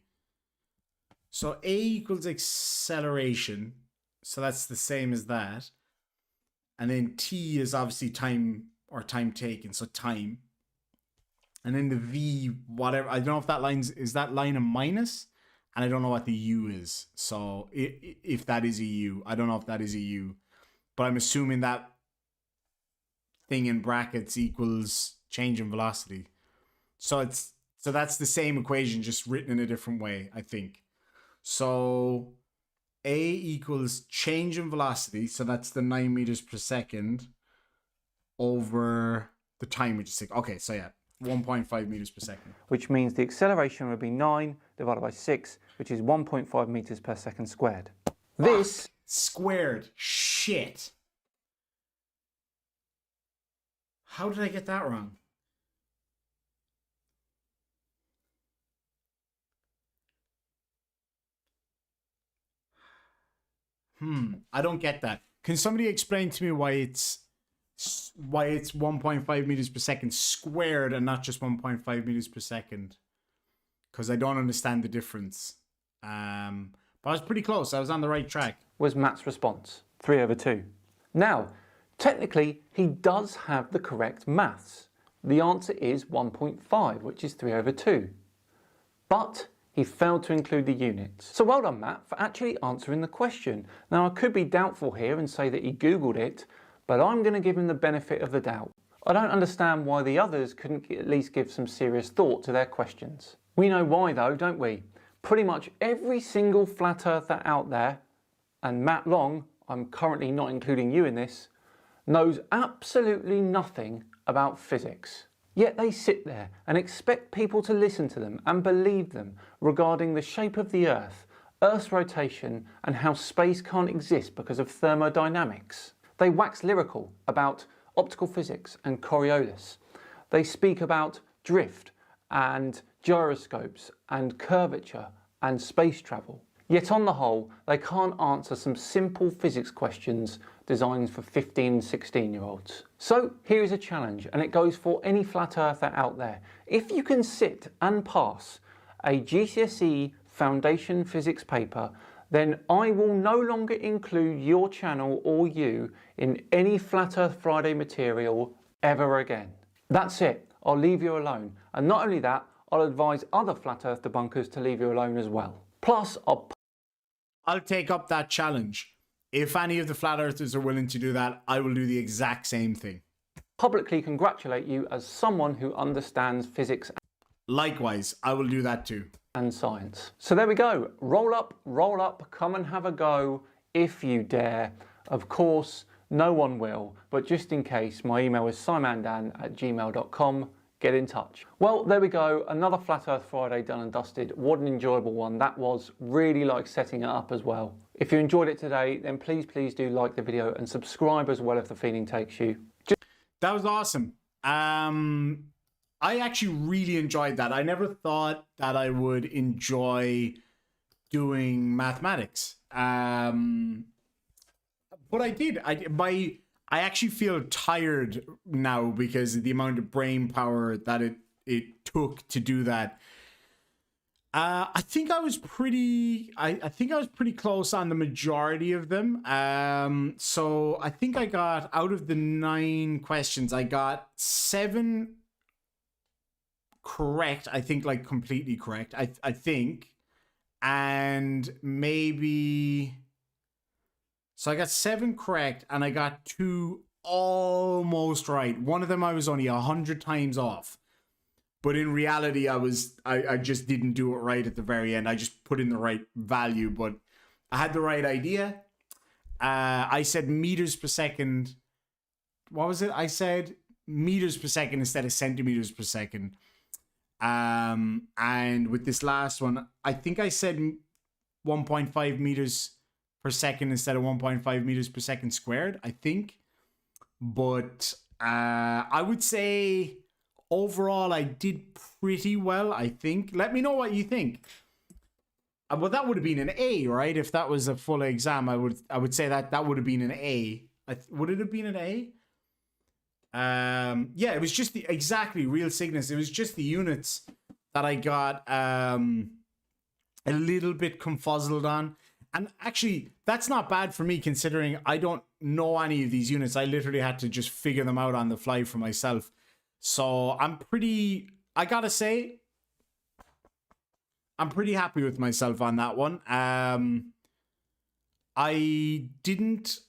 So A equals acceleration. So that's the same as that. And then T is obviously time, or time taken. So time. And then the V, whatever. I don't know if that is that line a minus? And I don't know what the U is. So if that is a U, I don't know if that is a U. But I'm assuming that thing in brackets equals change in velocity. So that's the same equation, just written in a different way, I think. So A equals change in velocity. So that's the 9 meters per second over the time, which is 6. Okay, so yeah, 1.5 meters per second. Which means the acceleration would be 9 divided by 6, which is 1.5 meters per second squared. This squared. Shit. How did I get that wrong? I don't get that. Can somebody explain to me why it's 1.5 meters per second squared and not just 1.5 meters per second? Because I don't understand the difference. But I was pretty close. I was on the right track. was Matt's response, 3/2. Now, technically, he does have the correct maths. The answer is 1.5, which is 3/2. But he failed to include the units. So well done, Matt, for actually answering the question. Now, I could be doubtful here and say that he Googled it, but I'm going to give him the benefit of the doubt. I don't understand why the others couldn't at least give some serious thought to their questions. We know why though, don't we? Pretty much every single flat earther out there, and Matt Long, I'm currently not including you in this, knows absolutely nothing about physics. Yet they sit there and expect people to listen to them and believe them regarding the shape of the Earth, Earth's rotation, and how space can't exist because of thermodynamics. They wax lyrical about optical physics and Coriolis. They speak about drift and gyroscopes and curvature and space travel. Yet on the whole, they can't answer some simple physics questions designed for 15 and 16-year-olds. So here is a challenge, and it goes for any flat earther out there. If you can sit and pass a GCSE foundation physics paper, then I will no longer include your channel or you in any Flat Earth Friday material ever again. That's it, I'll leave you alone. And not only that, I'll advise other Flat Earth debunkers to leave you alone as well. Plus, I'll take up that challenge. If any of the flat earthers are willing to do that, I will do the exact same thing. publicly congratulate you as someone who understands physics Likewise, I will do that too. and science. So there we go. Roll up, come and have a go if you dare. Of course, no one will, but just in case, my email is SciManDan@gmail.com. Get in touch. Well, there we go. Another Flat Earth Friday done and dusted. What an enjoyable one that was. Really like setting it up as well. If you enjoyed it today, then please do like the video and subscribe as well if the feeling takes you. That was awesome. I actually really enjoyed that. I never thought that I would enjoy doing mathematics. But I did. I actually feel tired now because of the amount of brain power that it took to do that. I think I was pretty close on the majority of them. So I think I got, out of the 9 questions, I got 7 correct. I think, like, completely correct. I think. And maybe, so I got 7 correct and I got 2 almost right. One of them I was only 100 times off. But in reality, I just didn't do it right at the very end. I just put in the right value, but I had the right idea. I said meters per second. What was it? I said meters per second instead of centimeters per second. And with this last one, I think I said 1.5 meters per second instead of 1.5 meters per second squared, I think. But I would say overall I did pretty well, I think. Let me know what you think. Well, that would have been an A, right? If that was a full exam, I would say that would have been an A. Would it have been an A? Yeah, it was just exactly real Cygnus. It was just the units that I got a little bit confuzzled on. And actually, that's not bad for me considering I don't know any of these units. I literally had to just figure them out on the fly for myself. So I'm I gotta say, I'm pretty happy with myself on that one. I didn't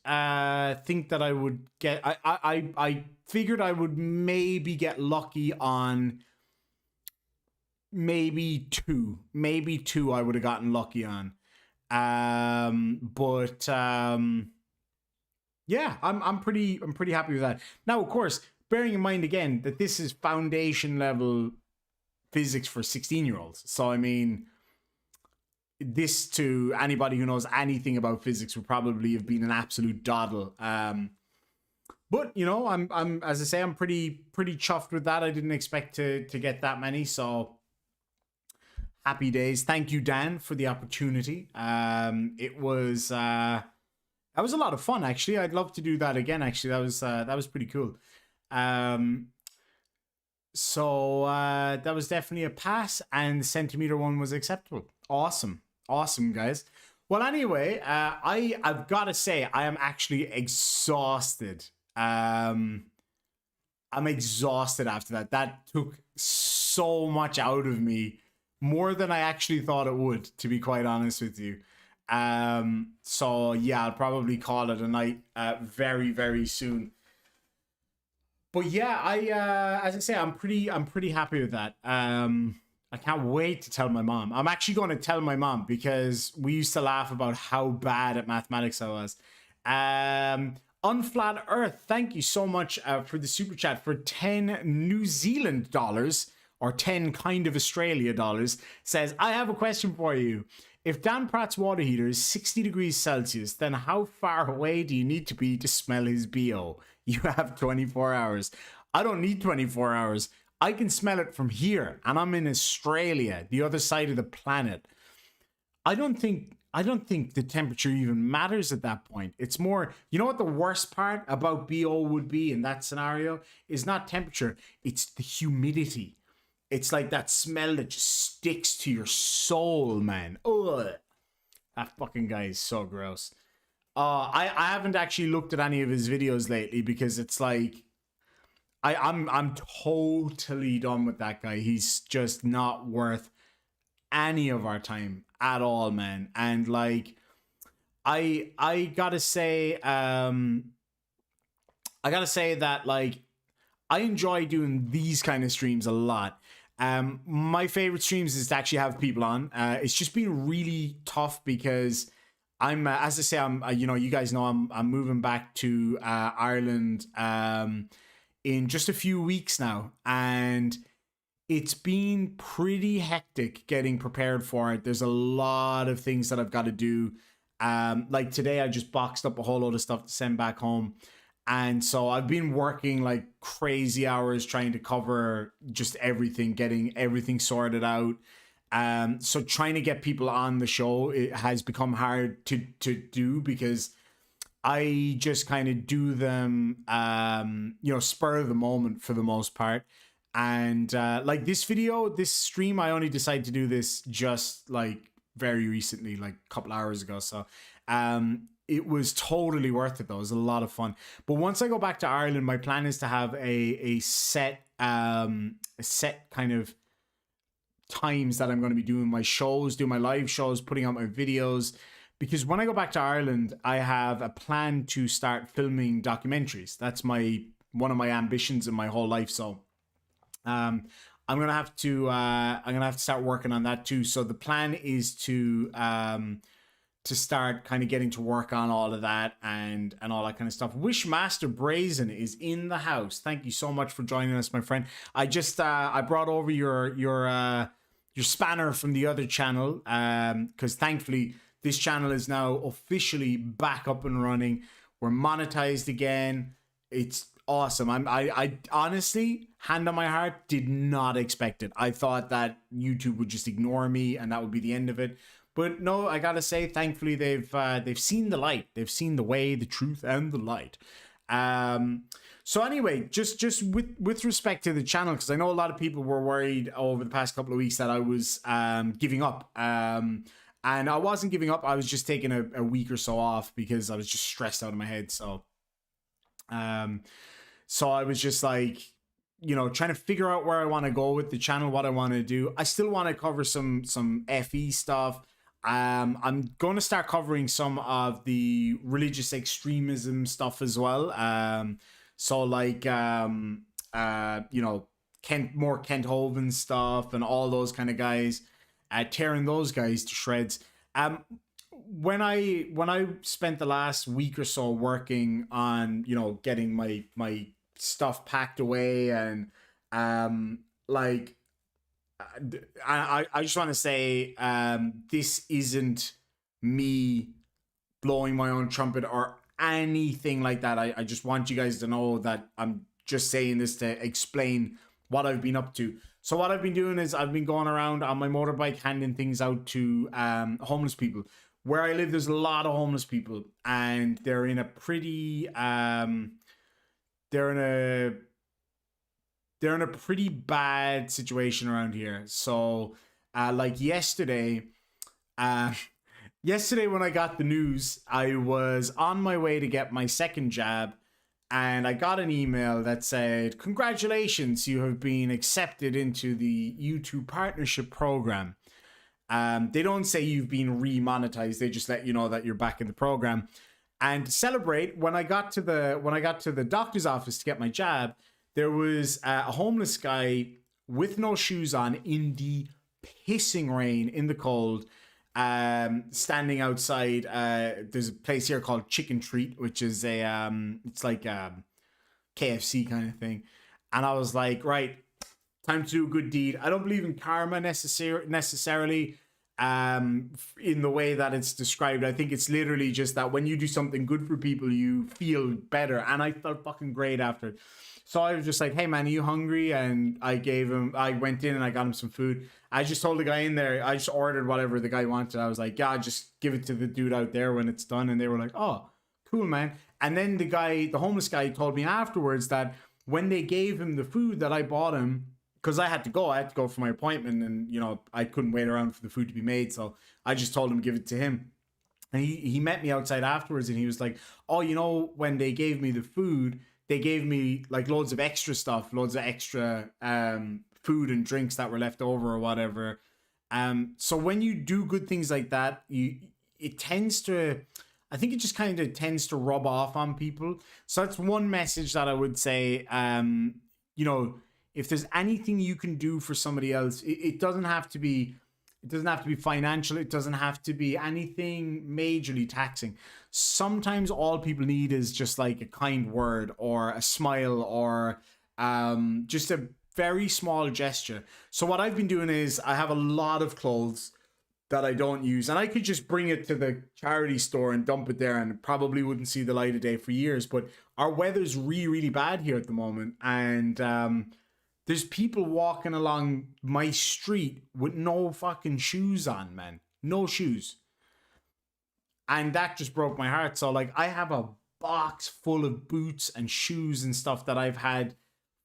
think that I would get. I figured I would maybe get lucky on maybe two. Maybe two I would have gotten lucky on. But yeah, I'm pretty happy with that. Now, of course, bearing in mind again that this is foundation level physics for 16-year-olds. So I mean, this to anybody who knows anything about physics would probably have been an absolute doddle. But you know, I'm as I say, I'm pretty chuffed with that. I didn't expect to get that many, so happy days. Thank you, Dan, for the opportunity. It was that was a lot of fun, actually. I'd love to do that again. Actually, that was pretty cool. So that was definitely a pass, and the centimeter one was acceptable. Awesome, guys. Well, anyway, I've got to say I am actually exhausted. I'm exhausted after that. That took so much out of me, more than I actually thought it would, to be quite honest with you. So yeah, I'll probably call it a night very, very soon. But yeah, as I say, I'm pretty happy with that. I can't wait to tell my mom. I'm actually going to tell my mom, because we used to laugh about how bad at mathematics I was. Unflat Earth, thank you so much for the super chat for 10 New Zealand dollars, or 10 kind of Australia dollars. Says, I have a question for you. If Dan Pratt's water heater is 60 degrees Celsius, then how far away do you need to be to smell his BO? You have 24 hours. I don't need 24 hours. I can smell it from here, and I'm in Australia, the other side of the planet. I don't think the temperature even matters at that point. It's more, you know what the worst part about BO would be in that scenario is not temperature, it's the humidity. It's like that smell that just sticks to your soul, man. Ugh. That fucking guy is so gross. I haven't actually looked at any of his videos lately, because it's like I'm totally done with that guy. He's just not worth any of our time at all, man. And like I gotta say that like I enjoy doing these kind of streams a lot. My favorite streams is to actually have people on. It's just been really tough because I'm, as I say, you know, you guys know I'm moving back to Ireland in just a few weeks now, and it's been pretty hectic getting prepared for it. There's a lot of things that I've got to do. Like today, I just boxed up a whole load of stuff to send back home. And so I've been working like crazy hours trying to cover just everything, getting everything sorted out. So trying to get people on the show, it has become hard to do, because I just kind of do them, you know, spur of the moment for the most part. And like this stream, I only decided to do this just like very recently, like a couple hours ago. So it was totally worth it though. It was a lot of fun. But once I go back to Ireland, my plan is to have a set kind of times that I'm going to be doing my shows, doing my live shows, putting out my videos. Because when I go back to Ireland, I have a plan to start filming documentaries. That's one of my ambitions in my whole life. So I'm gonna have to start working on that too. So the plan is to start kind of getting to work on all of that and all that kind of stuff. Wishmaster Brazen is in the house. Thank you so much for joining us, my friend. I just I brought over your spanner from the other channel, because thankfully this channel is now officially back up and running. We're monetized again. It's awesome. I honestly, hand on my heart, did not expect it. I thought that YouTube would just ignore me and that would be the end of it. But no, I gotta say, thankfully they've seen the light. They've seen the way, the truth, and the light. So anyway, just with respect to the channel, because I know a lot of people were worried over the past couple of weeks that I was giving up. And I wasn't giving up. I was just taking a week or so off because I was just stressed out of my head. So I was just like, you know, trying to figure out where I want to go with the channel, what I want to do. I still want to cover some FE stuff. I'm going to start covering some of the religious extremism stuff as well. So like, you know, Kent Hovind stuff and all those kind of guys, tearing those guys to shreds. When I spent the last week or so working on, you know, getting my stuff packed away, and like, I just want to say, this isn't me blowing my own trumpet or anything like that. I just want you guys to know that I'm just saying this to explain what I've been up to. So what I've been doing is I've been going around on my motorbike handing things out to homeless people. Where I live, there's a lot of homeless people, and they're in a pretty they're in a pretty bad situation around here. So like yesterday when I got the news, I was on my way to get my second jab, and I got an email that said, "Congratulations, you have been accepted into the YouTube partnership program." They don't say you've been remonetized. They just let you know that you're back in the program. And to celebrate, when I got to the doctor's office to get my jab, there was a homeless guy with no shoes on in the pissing rain, in the cold, standing outside. There's a place here called Chicken Treat, which is it's like a KFC kind of thing. And I was like, right, time to do a good deed. I don't believe in karma necessarily in the way that it's described. I think it's literally just that when you do something good for people, you feel better. And I felt fucking great after it. So I was just like, "Hey man, are you hungry?" And I went in and I got him some food. I just told the guy in there, I just ordered whatever the guy wanted. I was like, "Yeah, just give it to the dude out there when it's done." And they were like, "Oh, cool, man." And then the homeless guy told me afterwards that when they gave him the food that I bought him, because I had to go for my appointment, and, you know, I couldn't wait around for the food to be made. So I just told him to give it to him. And he met me outside afterwards, and he was like, "Oh, you know, when they gave me the food, they gave me like loads of extra stuff, loads of extra food and drinks that were left over or whatever." So when you do good things like that, it tends to, I think it just kind of tends to rub off on people. So that's one message that I would say, you know, if there's anything you can do for somebody else, it doesn't have to be financial. It doesn't have to be anything majorly taxing. Sometimes all people need is just like a kind word or a smile or just a very small gesture. So what I've been doing is I have a lot of clothes that I don't use, and I could just bring it to the charity store and dump it there, and it probably wouldn't see the light of day for years. But our weather's really, really bad here at the moment, and there's people walking along my street with no fucking shoes on, man. No shoes. And that just broke my heart. So, like, I have a box full of boots and shoes and stuff that I've had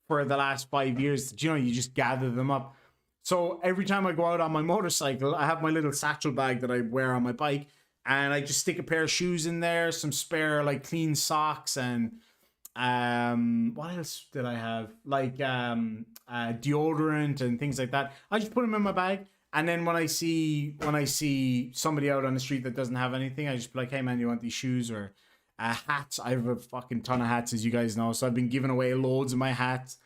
for the last 5 years. You know, you just gather them up. So every time I go out on my motorcycle, I have my little satchel bag that I wear on my bike, and I just stick a pair of shoes in there, some spare, like, clean socks, and what else did I have? Like deodorant and things like that. I just put them in my bag, and then when I see somebody out on the street that doesn't have anything, I just be like, "Hey man, you want these shoes?" Or hats. I have a fucking ton of hats, as you guys know, so I've been giving away loads of my hats.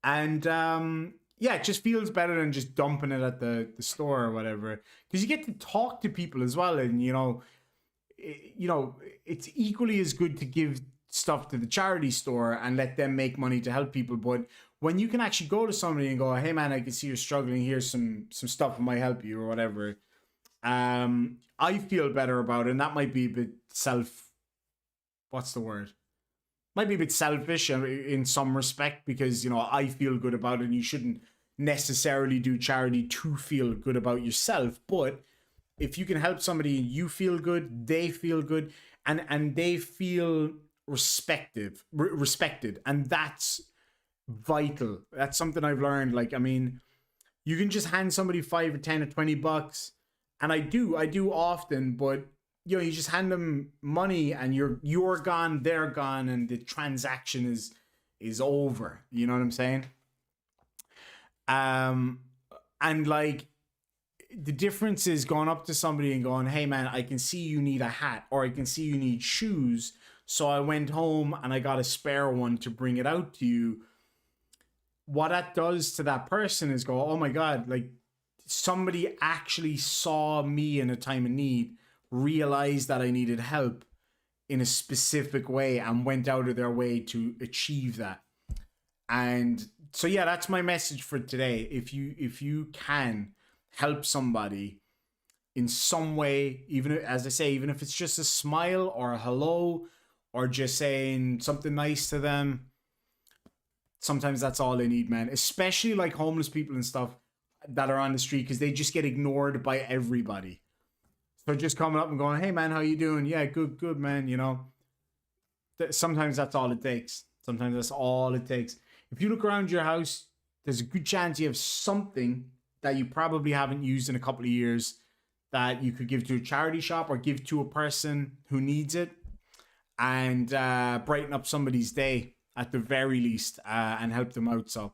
And yeah, it just feels better than just dumping it at the store or whatever, because you get to talk to people as well. And you know, it's equally as good to give stuff to the charity store and let them make money to help people. But when you can actually go to somebody and go, "Hey man, I can see you're struggling, here's some stuff that might help you," or whatever, I feel better about it. And that might be a bit might be a bit selfish in some respect, because, you know, I feel good about it, and you shouldn't necessarily do charity to feel good about yourself. But if you can help somebody, you feel good, they feel good, and they feel respected, and that's vital. That's something I've learned. Like, I mean, you can just hand somebody $5 or $10 or $20, and I do often, but you know, you just hand them money and you're gone, they're gone, and the transaction is over. You know what I'm saying? And like, the difference is going up to somebody and going, hey man, I can see you need a hat, or I can see you need shoes. So I went home and I got a spare one to bring it out to you. What that does to that person is go, oh my God, like somebody actually saw me in a time of need, realized that I needed help in a specific way and went out of their way to achieve that. And so, yeah, that's my message for today. If you can help somebody in some way, even as I say, even if it's just a smile or a hello or just saying something nice to them, sometimes that's all they need, man. Especially like homeless people and stuff that are on the street, because they just get ignored by everybody. So just coming up and going, hey man, how you doing? Yeah, good man, you know. Sometimes that's all it takes. Sometimes that's all it takes. If you look around your house, there's a good chance you have something that you probably haven't used in a couple of years that you could give to a charity shop or give to a person who needs it, and brighten up somebody's day at the very least, and help them out. So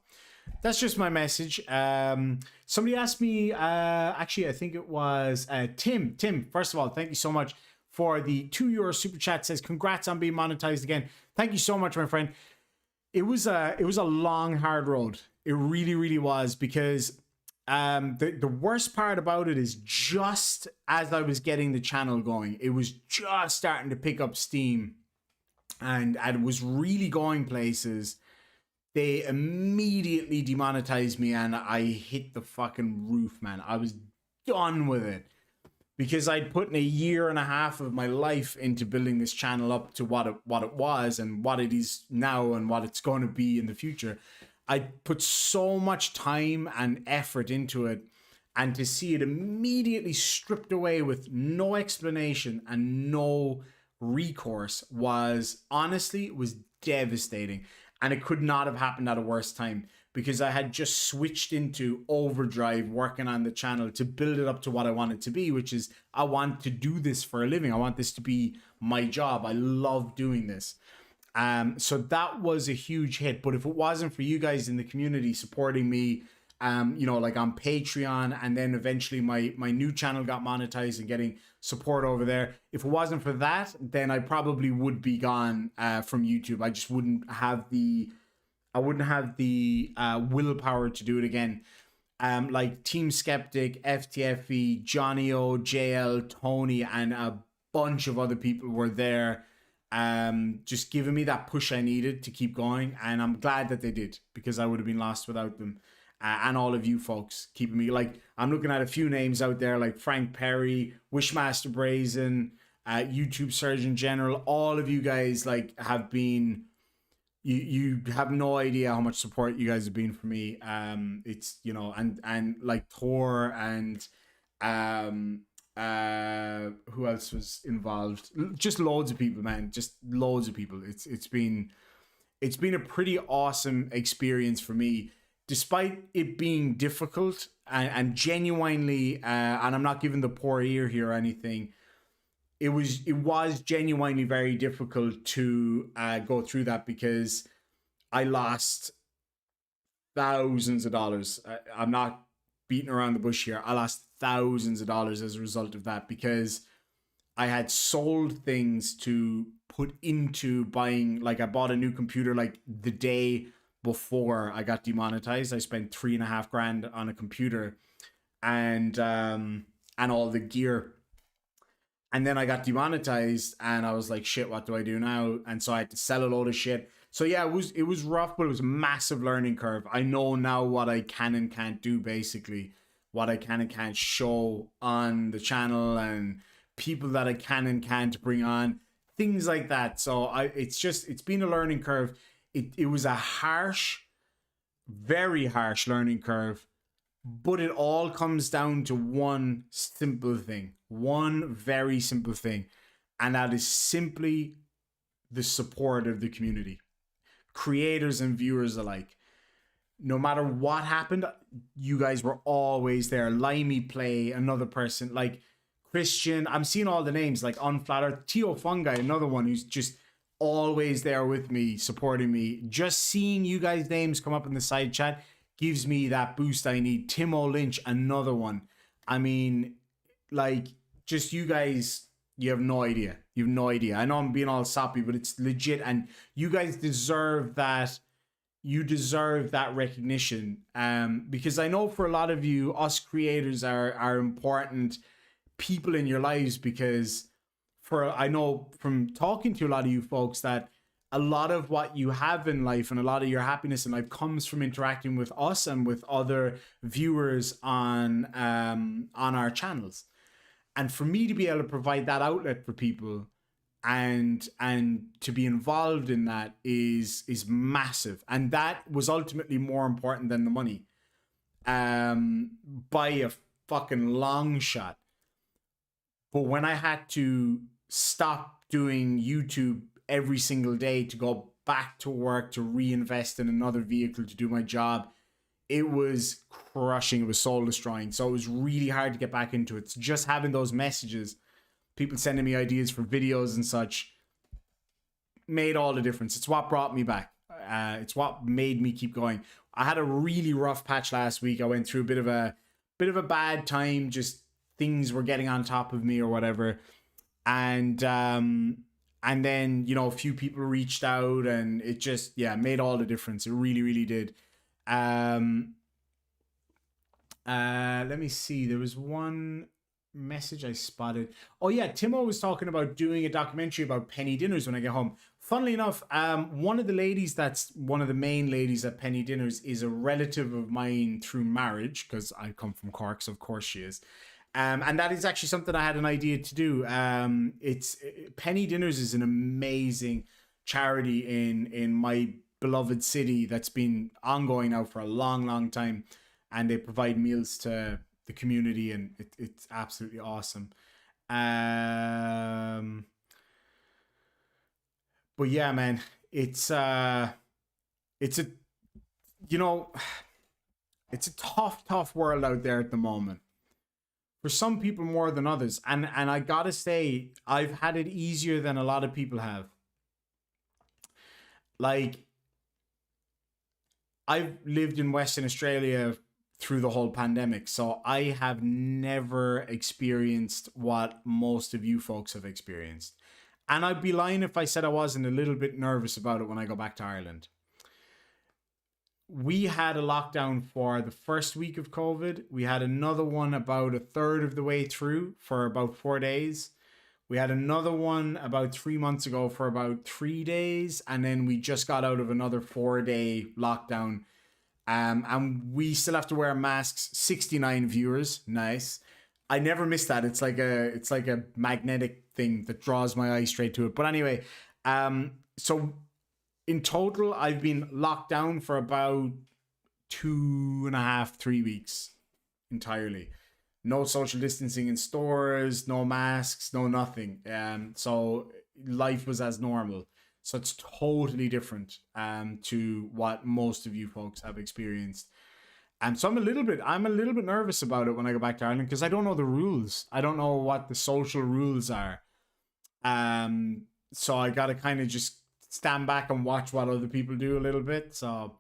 that's just my message. Somebody asked me, actually, I think it was Tim. Tim, first of all, thank you so much for the €2 super chat. Says, congrats on being monetized again. Thank you so much, my friend. It was a long, hard road. It really, really was, because the worst part about it is just as I was getting the channel going, it was just starting to pick up steam and it was really going places. They immediately demonetized me and I hit the fucking roof, man. I was done with it because I'd put in 1.5 years of my life into building this channel up to what it was and what it is now and what it's going to be in the future. I put so much time and effort into it, and to see it immediately stripped away with no explanation and no recourse was devastating. And it could not have happened at a worse time, because I had just switched into overdrive working on the channel to build it up to what I want it to be, which is I want to do this for a living. I want this to be my job. I love doing this. So that was a huge hit. But if it wasn't for you guys in the community supporting me, you know, like on Patreon, and then eventually my new channel got monetized and getting support over there. If it wasn't for that, then I probably would be gone from YouTube. I just wouldn't have the willpower to do it again. Like Team Skeptic, FTFE, Johnny O, JL, Tony, and a bunch of other people were there, just giving me that push I needed to keep going. And I'm glad that they did, because I would have been lost without them. And all of you folks keeping me, like, I'm looking at a few names out there like Frank Perry, Wishmaster Brazen, YouTube Surgeon General. All of you guys like have been, you have no idea how much support you guys have been for me. It's, you know, and like Thor and who else was involved? Just loads of people, man. Just loads of people. It's been a pretty awesome experience for me, despite it being difficult and genuinely, and I'm not giving the poor ear here or anything. It was genuinely very difficult to go through that, because I lost thousands of dollars. I'm not beating around the bush here. I lost thousands of dollars as a result of that, because I had sold things to put into buying. Like, I bought a new computer like the day before I got demonetized. I spent $3.5 grand on a computer and all the gear. And then I got demonetized and I was like, shit, what do I do now? And so I had to sell a load of shit. So yeah, it was rough, but it was a massive learning curve. I know now what I can and can't do, basically. What I can and can't show on the channel, and people that I can and can't bring on. Things like that. So it's been a learning curve. It was a harsh, very harsh learning curve, but it all comes down to one simple thing, one very simple thing, and that is simply the support of the community, creators and viewers alike. No matter what happened, you guys were always there. Limey Play, another person, like Christian. I'm seeing all the names, like Unflatter, Tio Fungi, another one who's just always there with me, supporting me. Just seeing you guys' names come up in the side chat gives me that boost I need. Timo Lynch, another one. I mean, like, just you guys, you have no idea. You have no idea. I know I'm being all soppy, but it's legit, and you guys deserve that. You deserve that recognition, because I know for a lot of you, us creators are important people in your lives, because I know from talking to a lot of you folks that a lot of what you have in life and a lot of your happiness in life comes from interacting with us and with other viewers on our channels. And for me to be able to provide that outlet for people and to be involved in that is massive. And that was ultimately more important than the money, by a fucking long shot. But when I had to stop doing YouTube every single day to go back to work, to reinvest in another vehicle to do my job, it was crushing. It was soul destroying. So it was really hard to get back into it. So just having those messages, people sending me ideas for videos and such, made all the difference. It's what brought me back. It's what made me keep going. I had a really rough patch last week. I went through a bit of a bad time. Just things were getting on top of me or whatever. And then, you know, a few people reached out, and it just, made all the difference. It really, really did. Let me see. There was one message I spotted. Oh yeah, Timo was talking about doing a documentary about penny dinners when I get home. Funnily enough, one of the ladies that's one of the main ladies at Penny Dinners is a relative of mine through marriage, because I come from Cork, so of course she is. And that is actually something I had an idea to do. It's Penny Dinners is an amazing charity in my beloved city that's been ongoing now for a long, long time, and they provide meals to the community, and it's absolutely awesome. But yeah, man, it's a, you know, it's a tough world out there at the moment. For some people more than others. And I gotta say, I've had it easier than a lot of people have. Like, I've lived in Western Australia through the whole pandemic, so I have never experienced what most of you folks have experienced. And I'd be lying if I said I wasn't a little bit nervous about it when I go back to Ireland. We had a lockdown for the first week of COVID. We had another one about a third of the way through for about 4 days. We had another one about 3 months ago for about 3 days. And then we just got out of another 4-day lockdown. And we still have to wear masks. 69 viewers. Nice. I never miss that. It's like a magnetic thing that draws my eye straight to it. But anyway, so in total, I've been locked down for about 2.5, 3 weeks entirely. No social distancing in stores, no masks, no nothing. So life was as normal. So it's totally different to what most of you folks have experienced. And so I'm a little bit nervous about it when I go back to Ireland, because I don't know the rules. I don't know what the social rules are. So I gotta kind of just stand back and watch what other people do a little bit. So,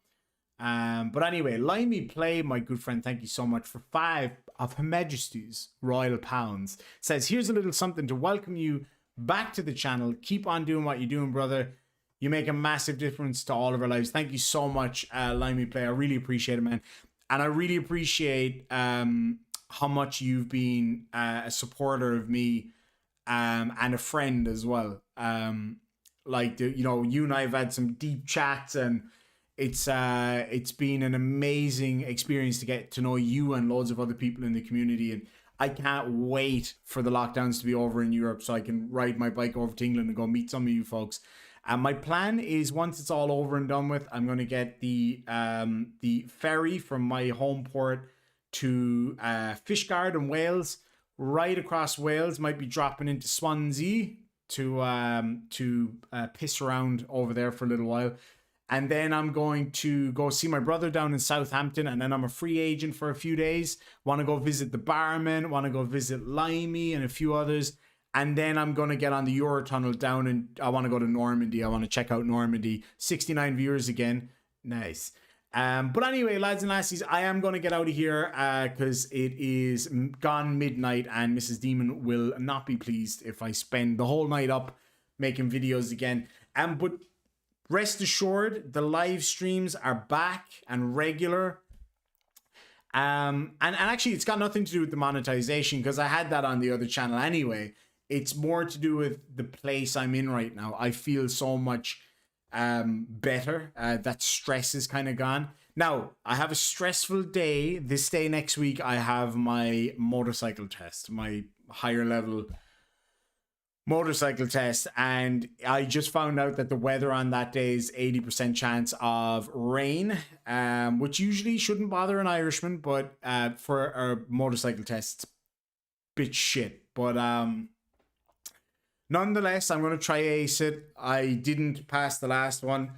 but anyway, Limey Play, my good friend, thank you so much for 5 of Her Majesty's Royal Pounds. Says, here's a little something to welcome you back to the channel. Keep on doing what you're doing, brother. You make a massive difference to all of our lives. Thank you so much, Limey Play. I really appreciate it, man. And I really appreciate how much you've been a supporter of me and a friend as well. Like, you know, you and I have had some deep chats, and it's been an amazing experience to get to know you and loads of other people in the community. And I can't wait for the lockdowns to be over in Europe so I can ride my bike over to England and go meet some of you folks. And my plan is, once it's all over and done with, I'm going to get the ferry from my home port to Fishguard in Wales, right across Wales. Might be dropping into Swansea to piss around over there for a little while. And then I'm going to go see my brother down in Southampton, and then I'm a free agent for a few days. Want to go visit the barman, want to go visit Limey and a few others. And then I'm going to get on the Eurotunnel down, and I want to go to Normandy. I want to check out Normandy. 69 viewers again. Nice. But anyway, lads and lassies, I am going to get out of here because it is gone midnight and Mrs. Demon will not be pleased if I spend the whole night up making videos again. But rest assured, the live streams are back and regular. And actually, it's got nothing to do with the monetization because I had that on the other channel anyway. It's more to do with the place I'm in right now. I feel so much better. That stress is kind of gone. Now, I have a stressful day. This day next week, I have my motorcycle test, my higher level motorcycle test, and I just found out that the weather on that day is 80% chance of rain, which usually shouldn't bother an Irishman, but for a motorcycle test, bit shit. But nonetheless, I'm going to try ace it. I didn't pass the last one,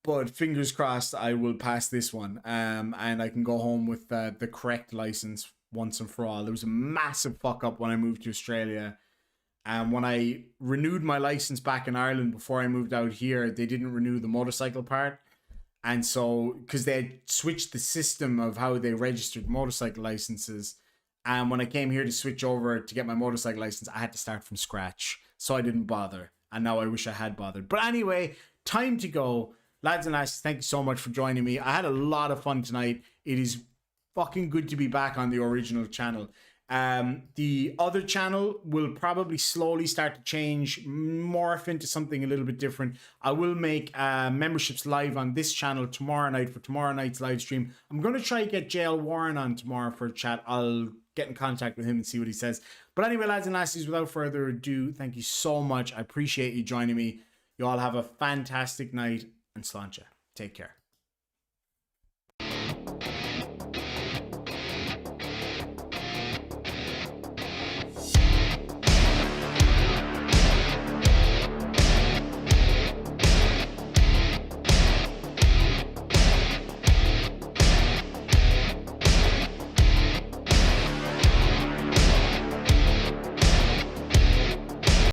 but fingers crossed I will pass this one, and I can go home with the correct license once and for all. There was a massive fuck up when I moved to Australia. And when I renewed my license back in Ireland before I moved out here, they didn't renew the motorcycle part. And so, because they had switched the system of how they registered motorcycle licenses. And when I came here to switch over to get my motorcycle license, I had to start from scratch. So I didn't bother. And now I wish I had bothered. But anyway, time to go. Lads and lasses, thank you so much for joining me. I had a lot of fun tonight. It is fucking good to be back on the original channel. The other channel will probably slowly start to change, morph into something a little bit different. I will make memberships live on this channel tomorrow night for tomorrow night's live stream. I'm going to try to get JL Warren on tomorrow for a chat. I'll get in contact with him and see what he says. But anyway, lads and lassies, without further ado, thank you so much. I appreciate you joining me. You all have a fantastic night and sláinte. Take care.